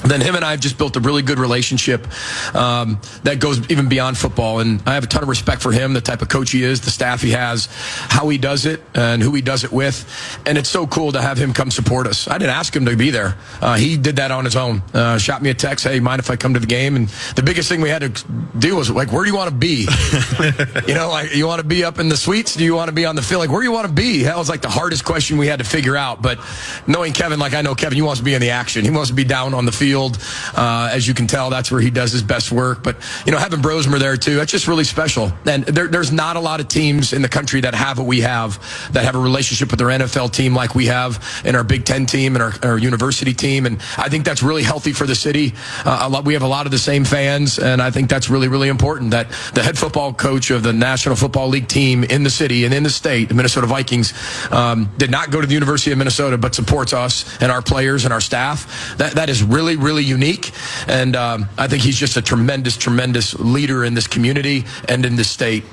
Then him and I have just built a really good relationship that goes even beyond football. And I have a ton of respect for him, the type of coach he is, the staff he has, how he does it, and who he does it with. And it's so cool to have him come support us. I didn't ask him to be there. He did that on his own. Shot me a text, hey, mind if I come to the game? And the biggest thing we had to do was, where do you want to be? You want to be up in the suites? Do you want to be on the field? Where do you want to be? That was the hardest question we had to figure out. But knowing Kevin, I know Kevin, he wants to be in the action. He wants to be down on the field field. As you can tell, that's where he does his best work. But, having Brosmer there, too, that's just really special. And there's not a lot of teams in the country that have what we have, that have a relationship with their NFL team like we have in our Big Ten team and our university team. And I think that's really healthy for the city. We have a lot of the same fans, and I think that's really, really important that the head football coach of the National Football League team in the city and in the state, the Minnesota Vikings, did not go to the University of Minnesota, but supports us and our players and our staff. That is really, really unique. And I think he's just a tremendous, tremendous leader in this community and in this state,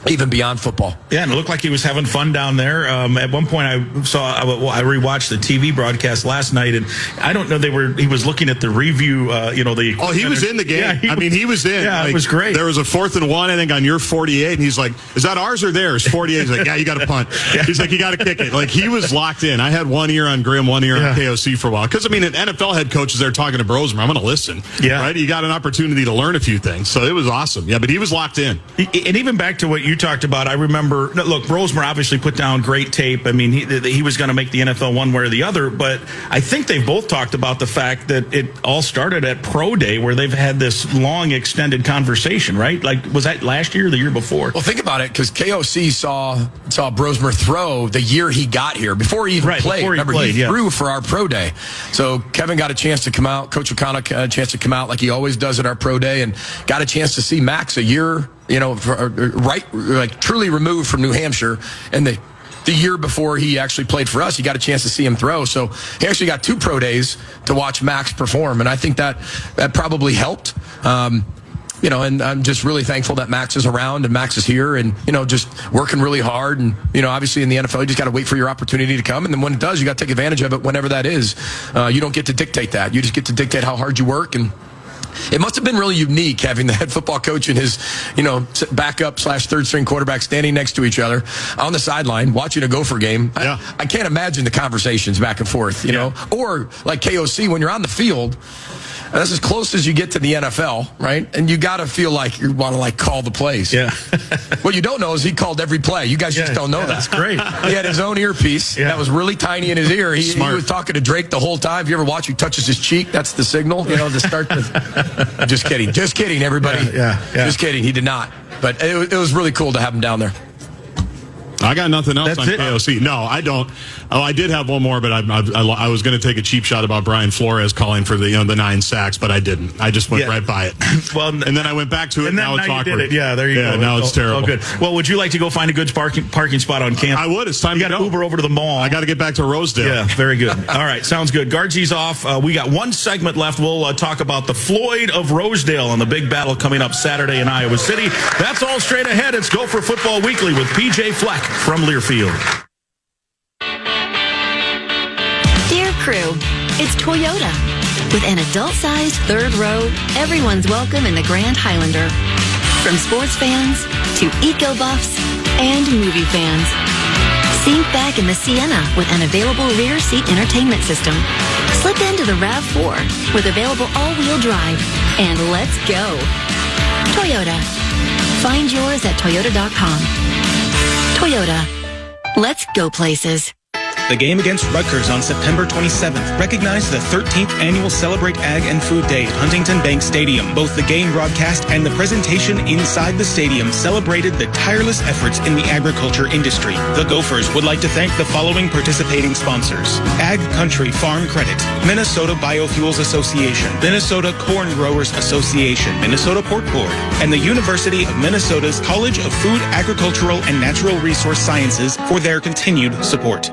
even beyond football. Yeah, and it looked like he was having fun down there. At one point, I rewatched the TV broadcast last night, and I don't know, he was looking at the review, he was in the game. Yeah, he was in. Yeah, it was great. There was a 4th and 1, I think, on your 48, and he's like, is that ours or theirs? 48. He's like, yeah, you got to punt. Yeah. He's like, you got to kick it. Like, he was locked in. I had one ear on Grimm, one ear on KOC for a while. Because, an NFL head coach is there talking to Brosmer. I'm going to listen. Yeah. Right? You got an opportunity to learn a few things. So it was awesome. Yeah, but he was locked in. And even back to what you talked about, I remember, look, Brosmer obviously put down great tape. I mean, he was going to make the NFL one way or the other, but I think they've both talked about the fact that it all started at Pro Day, where they've had this long, extended conversation, right? Like, was that last year or the year before? Well, think about it, because KOC saw Brosmer throw the year he got here, before he even played. Remember, he threw for our Pro Day. So Kevin got a chance to come out, Coach O'Connell got a chance to come out like he always does at our Pro Day, and got a chance to see Max a year, truly removed from New Hampshire, and the year before he actually played for us, he got a chance to see him throw. So he actually got 2 pro days to watch Max perform, and I think that probably helped. And I'm just really thankful that Max is around and Max is here and, just working really hard. And, obviously in the NFL, you just got to wait for your opportunity to come. And then when it does, you got to take advantage of it whenever that is. You don't get to dictate that. You just get to dictate how hard you work. And it must have been really unique having the head football coach and his, backup / third string quarterback standing next to each other on the sideline watching a Gopher game. Yeah. I can't imagine the conversations back and forth, or like KOC when you're on the field. That's as close as you get to the NFL, right? And you got to feel like you want to call the plays. Yeah. What you don't know is he called every play. You guys just don't know that. That's great. He had his own earpiece that was really tiny in his ear. He was talking to Drake the whole time. If you ever watch, he touches his cheek. That's the signal, to start the. Just kidding, everybody. Yeah. Just kidding. He did not. But it was really cool to have him down there. I got nothing else on KOC. No, I don't. Oh, I did have one more, but I was going to take a cheap shot about Brian Flores calling for the 9 sacks, but I didn't. I just went right by it. Well, and then I went back to it. And now it's awkward. Did it. Yeah, there you go. Now it's terrible. Oh, good. Well, would you like to go find a good parking spot on campus? I would. It's time to go. You got to Uber over to the mall. I got to get back to Rosedale. Yeah, very good. All right, sounds good. Guardsy's off. We got one segment left. We'll talk about the Floyd of Rosedale and the big battle coming up Saturday in Iowa City. That's all straight ahead. It's Gopher Football Weekly with PJ Fleck from Learfield. Dear crew, it's Toyota. With an adult-sized 3rd row, everyone's welcome in the Grand Highlander. From sports fans to eco-buffs and movie fans. Sink back in the Sienna with an available rear seat entertainment system. Slip into the RAV4 with available all-wheel drive. And let's go. Toyota. Find yours at toyota.com. Toyota. Let's go places. The game against Rutgers on September 27th recognized the 13th annual Celebrate Ag and Food Day at Huntington Bank Stadium. Both the game broadcast and the presentation inside the stadium celebrated the tireless efforts in the agriculture industry. The Gophers would like to thank the following participating sponsors: Ag Country Farm Credit, Minnesota Biofuels Association, Minnesota Corn Growers Association, Minnesota Pork Board, and the University of Minnesota's College of Food, Agricultural, and Natural Resource Sciences for their continued support.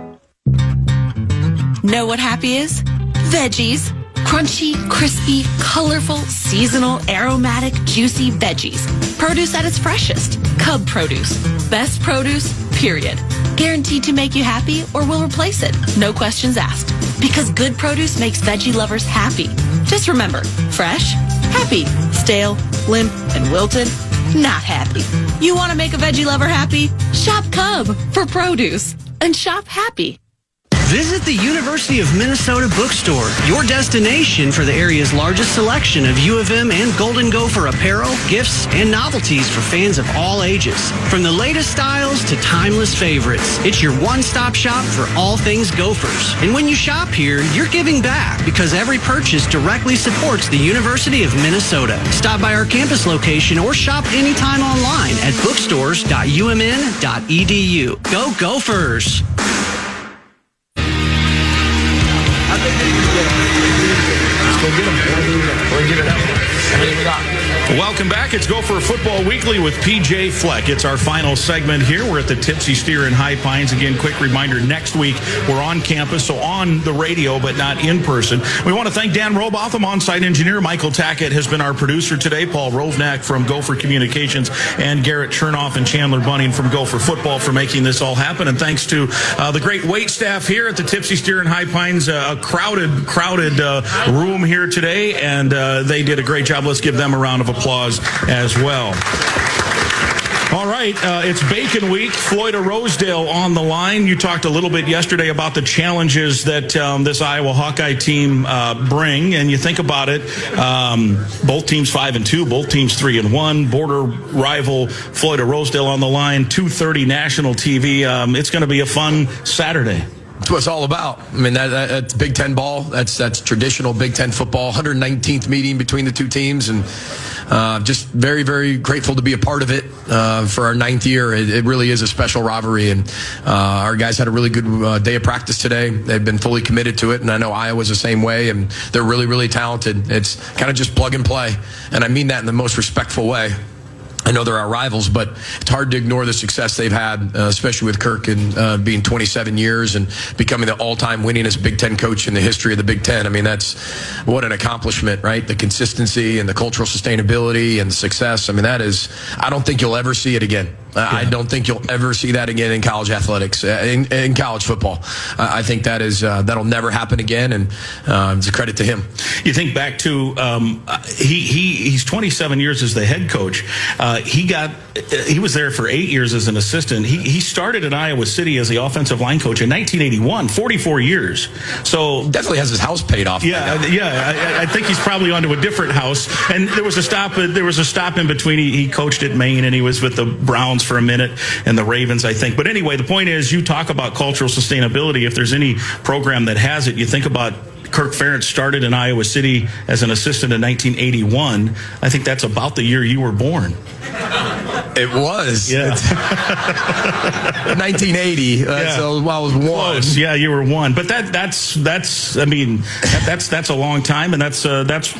Know what happy is? Veggies. Crunchy, crispy, colorful, seasonal, aromatic, juicy veggies. Produce at its freshest. Cub produce. Best produce, period. Guaranteed to make you happy or will replace it. No questions asked. Because good produce makes veggie lovers happy. Just remember, fresh, happy. Stale, limp, and wilted, not happy. You want to make a veggie lover happy? Shop Cub for produce. And shop happy. Visit the University of Minnesota Bookstore, your destination for the area's largest selection of U of M and Golden Gopher apparel, gifts, and novelties for fans of all ages. From the latest styles to timeless favorites, it's your one-stop shop for all things Gophers. And when you shop here, you're giving back because every purchase directly supports the University of Minnesota. Stop by our campus location or shop anytime online at bookstores.umn.edu. Go Gophers! Let's go get them. We'll give it up. Everything we got. Welcome back. It's Gopher Football Weekly with PJ Fleck. It's our final segment here. We're at the Tipsy Steer in High Pines. Again, quick reminder, next week we're on campus, so on the radio, but not in person. We want to thank Dan Robotham, on-site engineer. Michael Tackett has been our producer today. Paul Rovnak from Gopher Communications, and Garrett Chernoff and Chandler Bunning from Gopher Football for making this all happen. And thanks to the great wait staff here at the Tipsy Steer in High Pines. A crowded room here today, and they did a great job. Let's give them a round of applause as well. All right, it's Bacon Week. Floyd of Rosedale on the line. You talked a little bit yesterday about the challenges that this Iowa Hawkeye team bring, and you think about it, both teams 5-2, both teams 3-1. Border rival Floyd of Rosedale on the line, 2:30 national TV. It's going to be a fun Saturday. That's what it's all about. I mean, that's Big Ten ball. That's traditional Big Ten football. 119th meeting between the two teams, and just very, very grateful to be a part of it for our 9th year. It really is a special rivalry, and our guys had a really good day of practice today. They've been fully committed to it, and I know Iowa's the same way, and they're really, really talented. It's kind of just plug and play, and I mean that in the most respectful way. I know they're our rivals, but it's hard to ignore the success they've had, especially with Kirk and being 27 years and becoming the all-time winningest Big Ten coach in the history of the Big Ten. I mean, that's what an accomplishment, right? The consistency and the cultural sustainability and the success. I mean, that is, I don't think you'll ever see it again. I don't think you'll ever see that again in college athletics, in college football. I think that is that'll never happen again, and it's a credit to him. You think back to he's 27 years as the head coach. He was there for 8 years as an assistant. He started in Iowa City as the offensive line coach in 1981, 44 years. So definitely has his house paid off. I think he's probably onto a different house. And there was a stop in between. He coached at Maine, and he was with the Browns for a minute and the Ravens, I think. But anyway, the point is, you talk about cultural sustainability. If there's any program that has it, you think about Kirk Ferentz started in Iowa City as an assistant in 1981. I think that's about the year you were born. It was. Yeah. 1980. So I was 1. Close. Yeah, you were 1. But that's a long time, and that's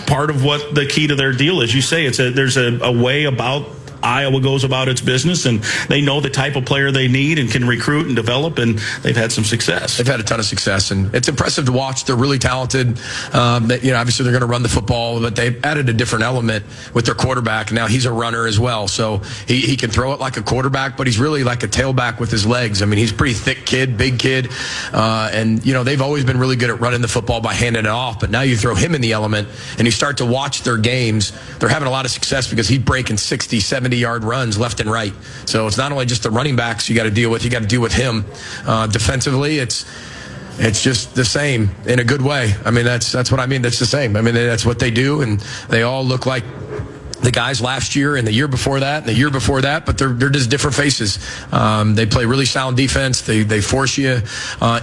part of what the key to their deal is. You say there's a way about Iowa goes about its business, and they know the type of player they need and can recruit and develop, and they've had some success. They've had a ton of success, and it's impressive to watch. They're really talented. Obviously they're going to run the football, but they've added a different element with their quarterback. Now he's a runner as well, so he can throw it like a quarterback, but he's really like a tailback with his legs. I mean, he's a pretty thick kid, big kid, and they've always been really good at running the football by handing it off, but now you throw him in the element, and you start to watch their games. They're having a lot of success because he's breaking 60, 70-yard runs left and right. So it's not only just the running backs you got to deal with him. Defensively, it's just the same in a good way. I mean, that's what I mean. That's the same. I mean, that's what they do, and they all look like the guys last year and the year before that and the year before that, but they're just different faces. They play really sound defense. They force you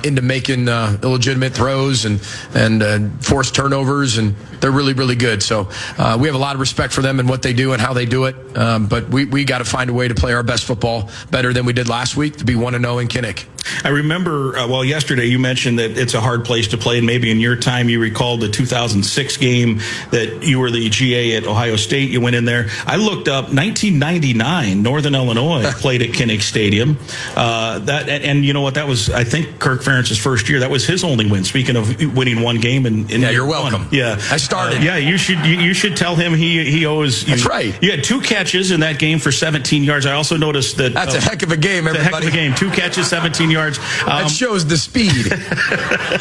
into making illegitimate throws and force turnovers, and they're really, really good. So we have a lot of respect for them and what they do and how they do it. But we got to find a way to play our best football better than we did last week to be 1-0 in Kinnick. I remember, yesterday you mentioned that it's a hard place to play, and maybe in your time you recalled the 2006 game that you were the GA at Ohio State. You went in there. I looked up 1999, Northern Illinois played at Kinnick Stadium. And you know what? That was, I think, Kirk Ferentz's first year. That was his only win. Speaking of winning one game in you're welcome. Yeah, I started. You should tell him he owes. That's right. You had 2 catches in that game for 17 yards. I also noticed that that's a heck of a game. Everybody. It's a heck of a game. 2 catches, 17 yards. That shows the speed.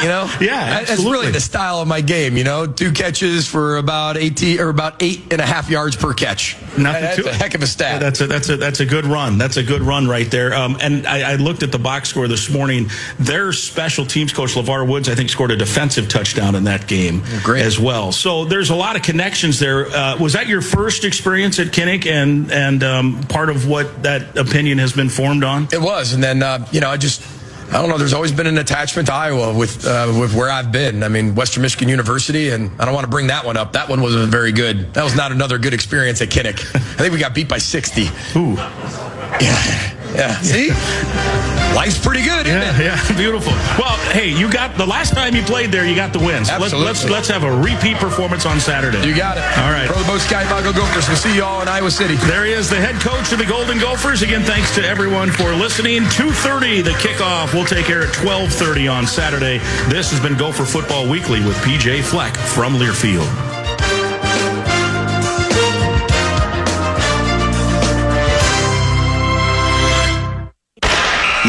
Yeah, that's really the style of my game. 2 catches for about 8.5 yards per catch. That's a heck of a stat. That's a good run. That's a good run right there. And I looked at the box score this morning. Their special teams coach, LeVar Woods, I think scored a defensive touchdown in that game as well. So there's a lot of connections there. Was that your first experience at Kinnick and part of what that opinion has been formed on? It was. And then, I don't know. There's always been an attachment to Iowa with where I've been. I mean, Western Michigan University, and I don't want to bring that one up. That one wasn't very good. That was not another good experience at Kinnick. I think we got beat by 60. Ooh. Yeah. See? Life's pretty good, isn't it? Yeah, beautiful. Well, hey, you got the last time you played there, you got the wins. Absolutely. Let's have a repeat performance on Saturday. You got it. All right. Throw the boat, Sky Mago Gophers. We'll see you all in Iowa City. There he is, the head coach of the Golden Gophers. Again, thanks to everyone for listening. 2:30, the kickoff. We'll take air at 12:30 on Saturday. This has been Gopher Football Weekly with PJ Fleck from Learfield.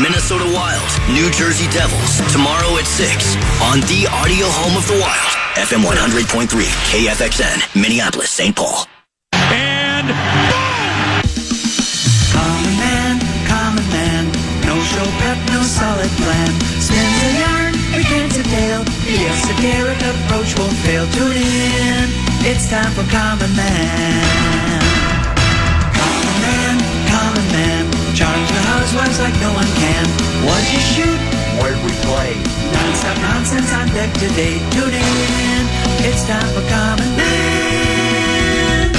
Minnesota Wild, New Jersey Devils, tomorrow at 6 on the audio home of the Wild, FM 100.3, KFXN, Minneapolis, St. Paul. And boom! Common man, no show pep, no solid plan. Spins a yarn, begins a tale, the esoteric approach won't fail. Tune in, it's time for Common Man. Common man, charge the housewives like no one can. What'd you shoot? Where'd we play? Non-stop nonsense on deck today. Tune in, it's time for Common Man.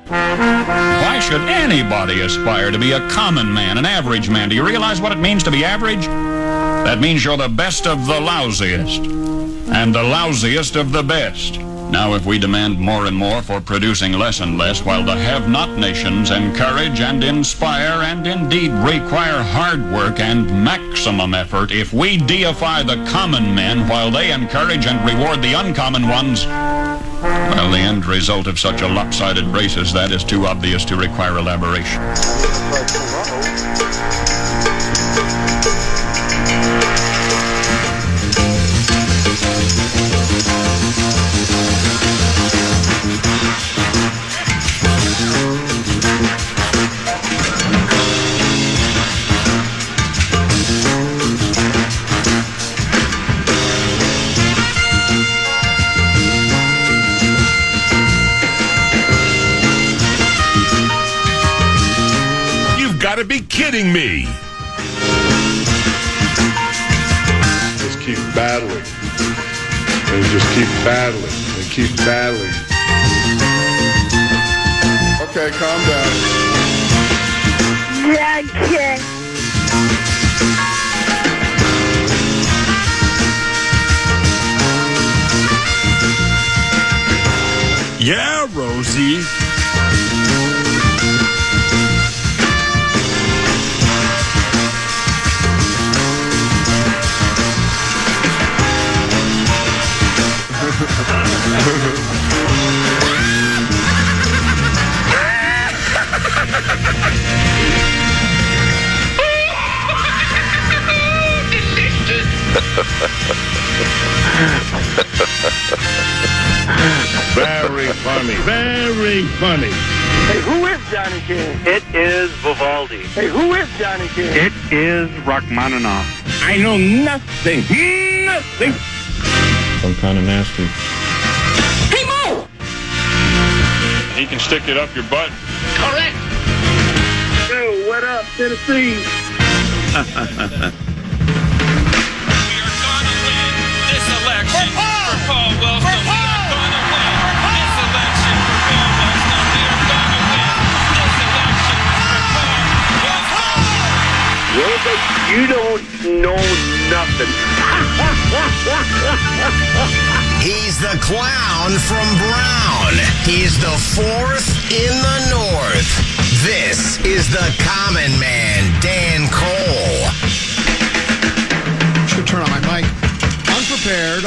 Why should anybody aspire to be a common man, an average man? Do you realize what it means to be average? That means you're the best of the lousiest, and the lousiest of the best. Now, if we demand more and more for producing less and less, while the have-not nations encourage and inspire and indeed require hard work and maximum effort, if we deify the common men while they encourage and reward the uncommon ones, well, the end result of such a lopsided race as that is too obvious to require elaboration. Gotta be kidding me. Just keep battling. And just keep battling. And keep battling. Okay, calm down. Okay. Yeah, Rosie. Very funny. Very funny. Hey, who is Johnny King? It is Vivaldi. Hey, who is Johnny King? It is Rachmaninoff. I know nothing. Nothing. Some kind of nasty. Hey, Mo! He can stick it up your butt. Correct. Yo, what up, Tennessee? This election for Paul Wellstone. We are going to win this election for Paul Wellstone. We are going to win this election for Paul Wellstone. Wilbur, you don't know nothing. He's the clown from Brown. He's the fourth in the north. This is the common man, Dan Cole. Should turn on my mic. Unprepared,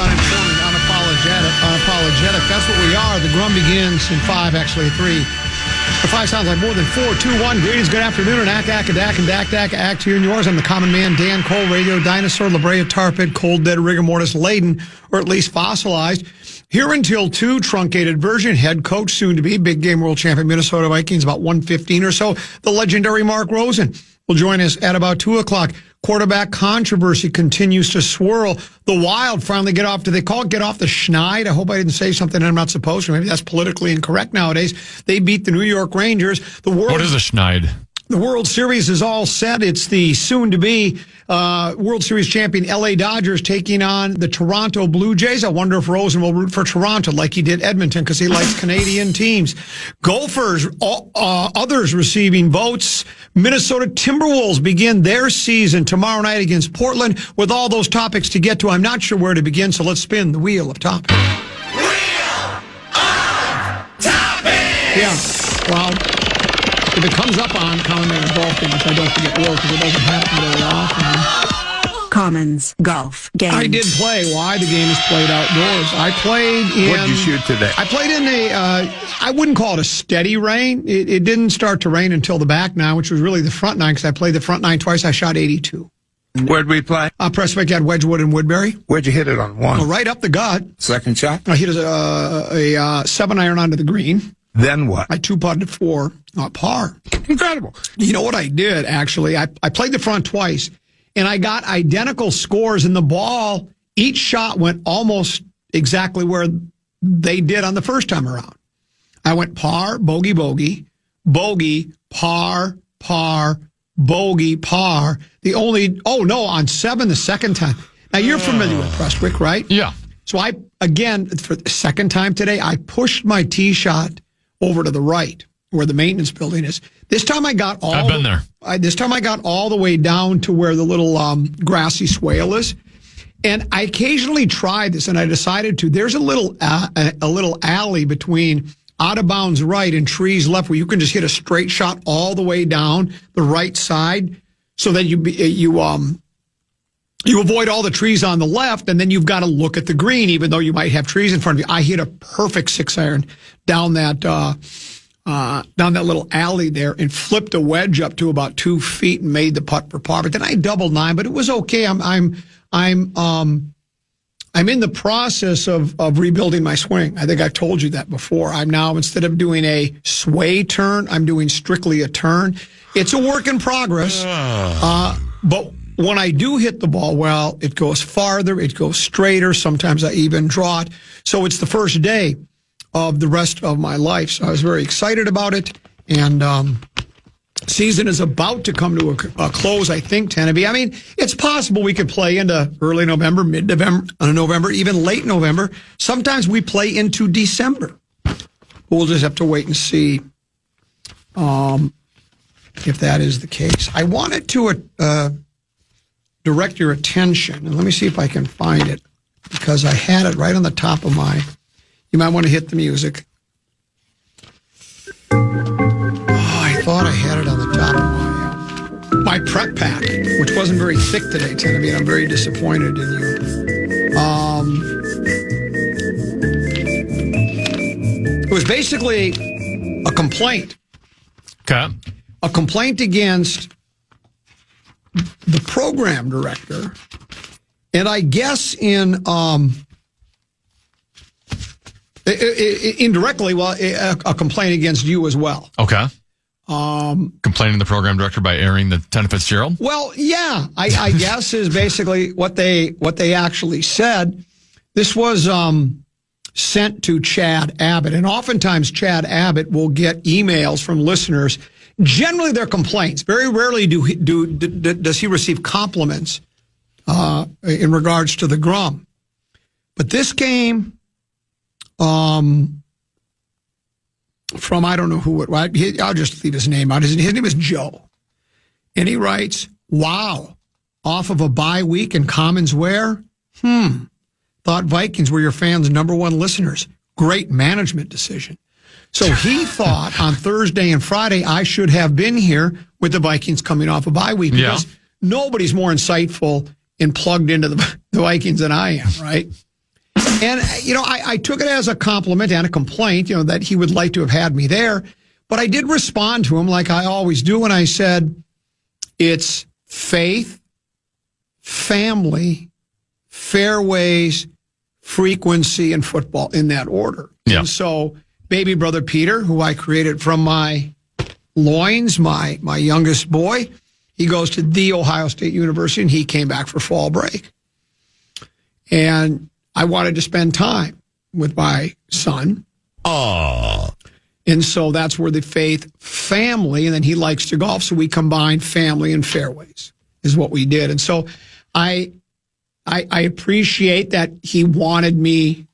The 5 sounds like more than 4, 2, 1. Greetings, good afternoon, and act here in yours. I'm the common man, Dan Cole, radio dinosaur, La Brea Tarpid, cold dead rigor mortis laden, or at least fossilized. Here until 2, truncated version, head coach, soon to be, big game world champion Minnesota Vikings, about 1:15 or so. The legendary Mark Rosen will join us at about 2 o'clock. Quarterback controversy continues to swirl. The Wild finally get off the schneid. I hope I didn't say something I'm not supposed to. Maybe that's politically incorrect nowadays. They beat the New York Rangers. What is a schneid? The World Series is all set. It's the soon-to-be World Series champion L.A. Dodgers taking on the Toronto Blue Jays. I wonder if Rosen will root for Toronto like he did Edmonton because he likes Canadian teams. Gophers, others receiving votes. Minnesota Timberwolves begin their season tomorrow night against Portland. With all those topics to get to, I'm not sure where to begin, so let's spin the wheel of topics. Yeah, well, if it comes up on Common Man Golf Game, which I don't forget will because it doesn't happen very often. Commons Golf Game. I did play. Why? The game is played outdoors. I played in... What did you shoot today? I played in I wouldn't call it a steady rain. It didn't start to rain until the back nine, which was really the front nine, because I played the front nine twice. I shot 82. Where'd we play? Prospect had Wedgwood and Woodbury. Where'd you hit it on one? Well, right up the gut. Second shot? I hit a 7-iron onto the green. Then what? I 2-putted 4, par. Incredible. You know what I did, actually? I played the front twice, and I got identical scores in the ball. Each shot went almost exactly where they did on the first time around. I went par, bogey, bogey, bogey, par, par, bogey, par. On 7 the second time. Now, you're familiar with Prestwick, right? Yeah. So again, for the second time today, I pushed my tee shot over to the right where the maintenance building is. This time I got I've been there. This time I got all the way down to where the little grassy swale is. And I occasionally try this, and I decided to. There's a little alley between out of bounds right and trees left where you can just hit a straight shot all the way down the right side so that you avoid all the trees on the left, and then you've got to look at the green, even though you might have trees in front of you. I hit a perfect 6-iron down that little alley there and flipped a wedge up to about 2 feet and made the putt for par. But then I doubled 9, but it was okay. I'm in the process of rebuilding my swing. I think I told you that before. I'm now, instead of doing a sway turn, I'm doing strictly a turn. It's a work in progress, but when I do hit the ball well, it goes farther, it goes straighter. Sometimes I even draw it. So it's the first day of the rest of my life. So I was very excited about it. And season is about to come to a close, I think, Tenneby. I mean, it's possible we could play into early November, mid-November, even late November. Sometimes we play into December. We'll just have to wait and see if that is the case. I wanted to direct your attention, and let me see if I can find it, because I had it right on the top of you might want to hit the music. I thought I had it on the top of my prep pack, which wasn't very thick today, Tenneby, and I'm very disappointed in you. It was basically a complaint. Okay. A complaint against the program director, and I guess indirectly, a complaint against you as well. Okay. Complaining the program director by airing the Tana Fitzgerald? Well, yeah, I guess is basically what they actually said. This was sent to Chad Abbott, and oftentimes Chad Abbott will get emails from listeners. Generally, they're complaints. Very rarely does he receive compliments in regards to the Grum. But this came from, I don't know who it was. I'll just leave his name out. His name is Joe. And he writes, wow, off of a bye week in Commons where? Thought Vikings were your fans' number one listeners. Great management decision. So he thought on Thursday and Friday I should have been here with the Vikings coming off a bye week, because nobody's more insightful and plugged into the Vikings than I am, right? And, I took it as a compliment and a complaint, that he would like to have had me there. But I did respond to him like I always do, and I said, it's faith, family, fairways, frequency, and football in that order. Yeah. And so baby brother Peter, who I created from my loins, my youngest boy, he goes to the Ohio State University, and he came back for fall break. And I wanted to spend time with my son. Oh. And so that's where the faith, family, and then he likes to golf, so we combined family and fairways is what we did. And so I appreciate that he wanted me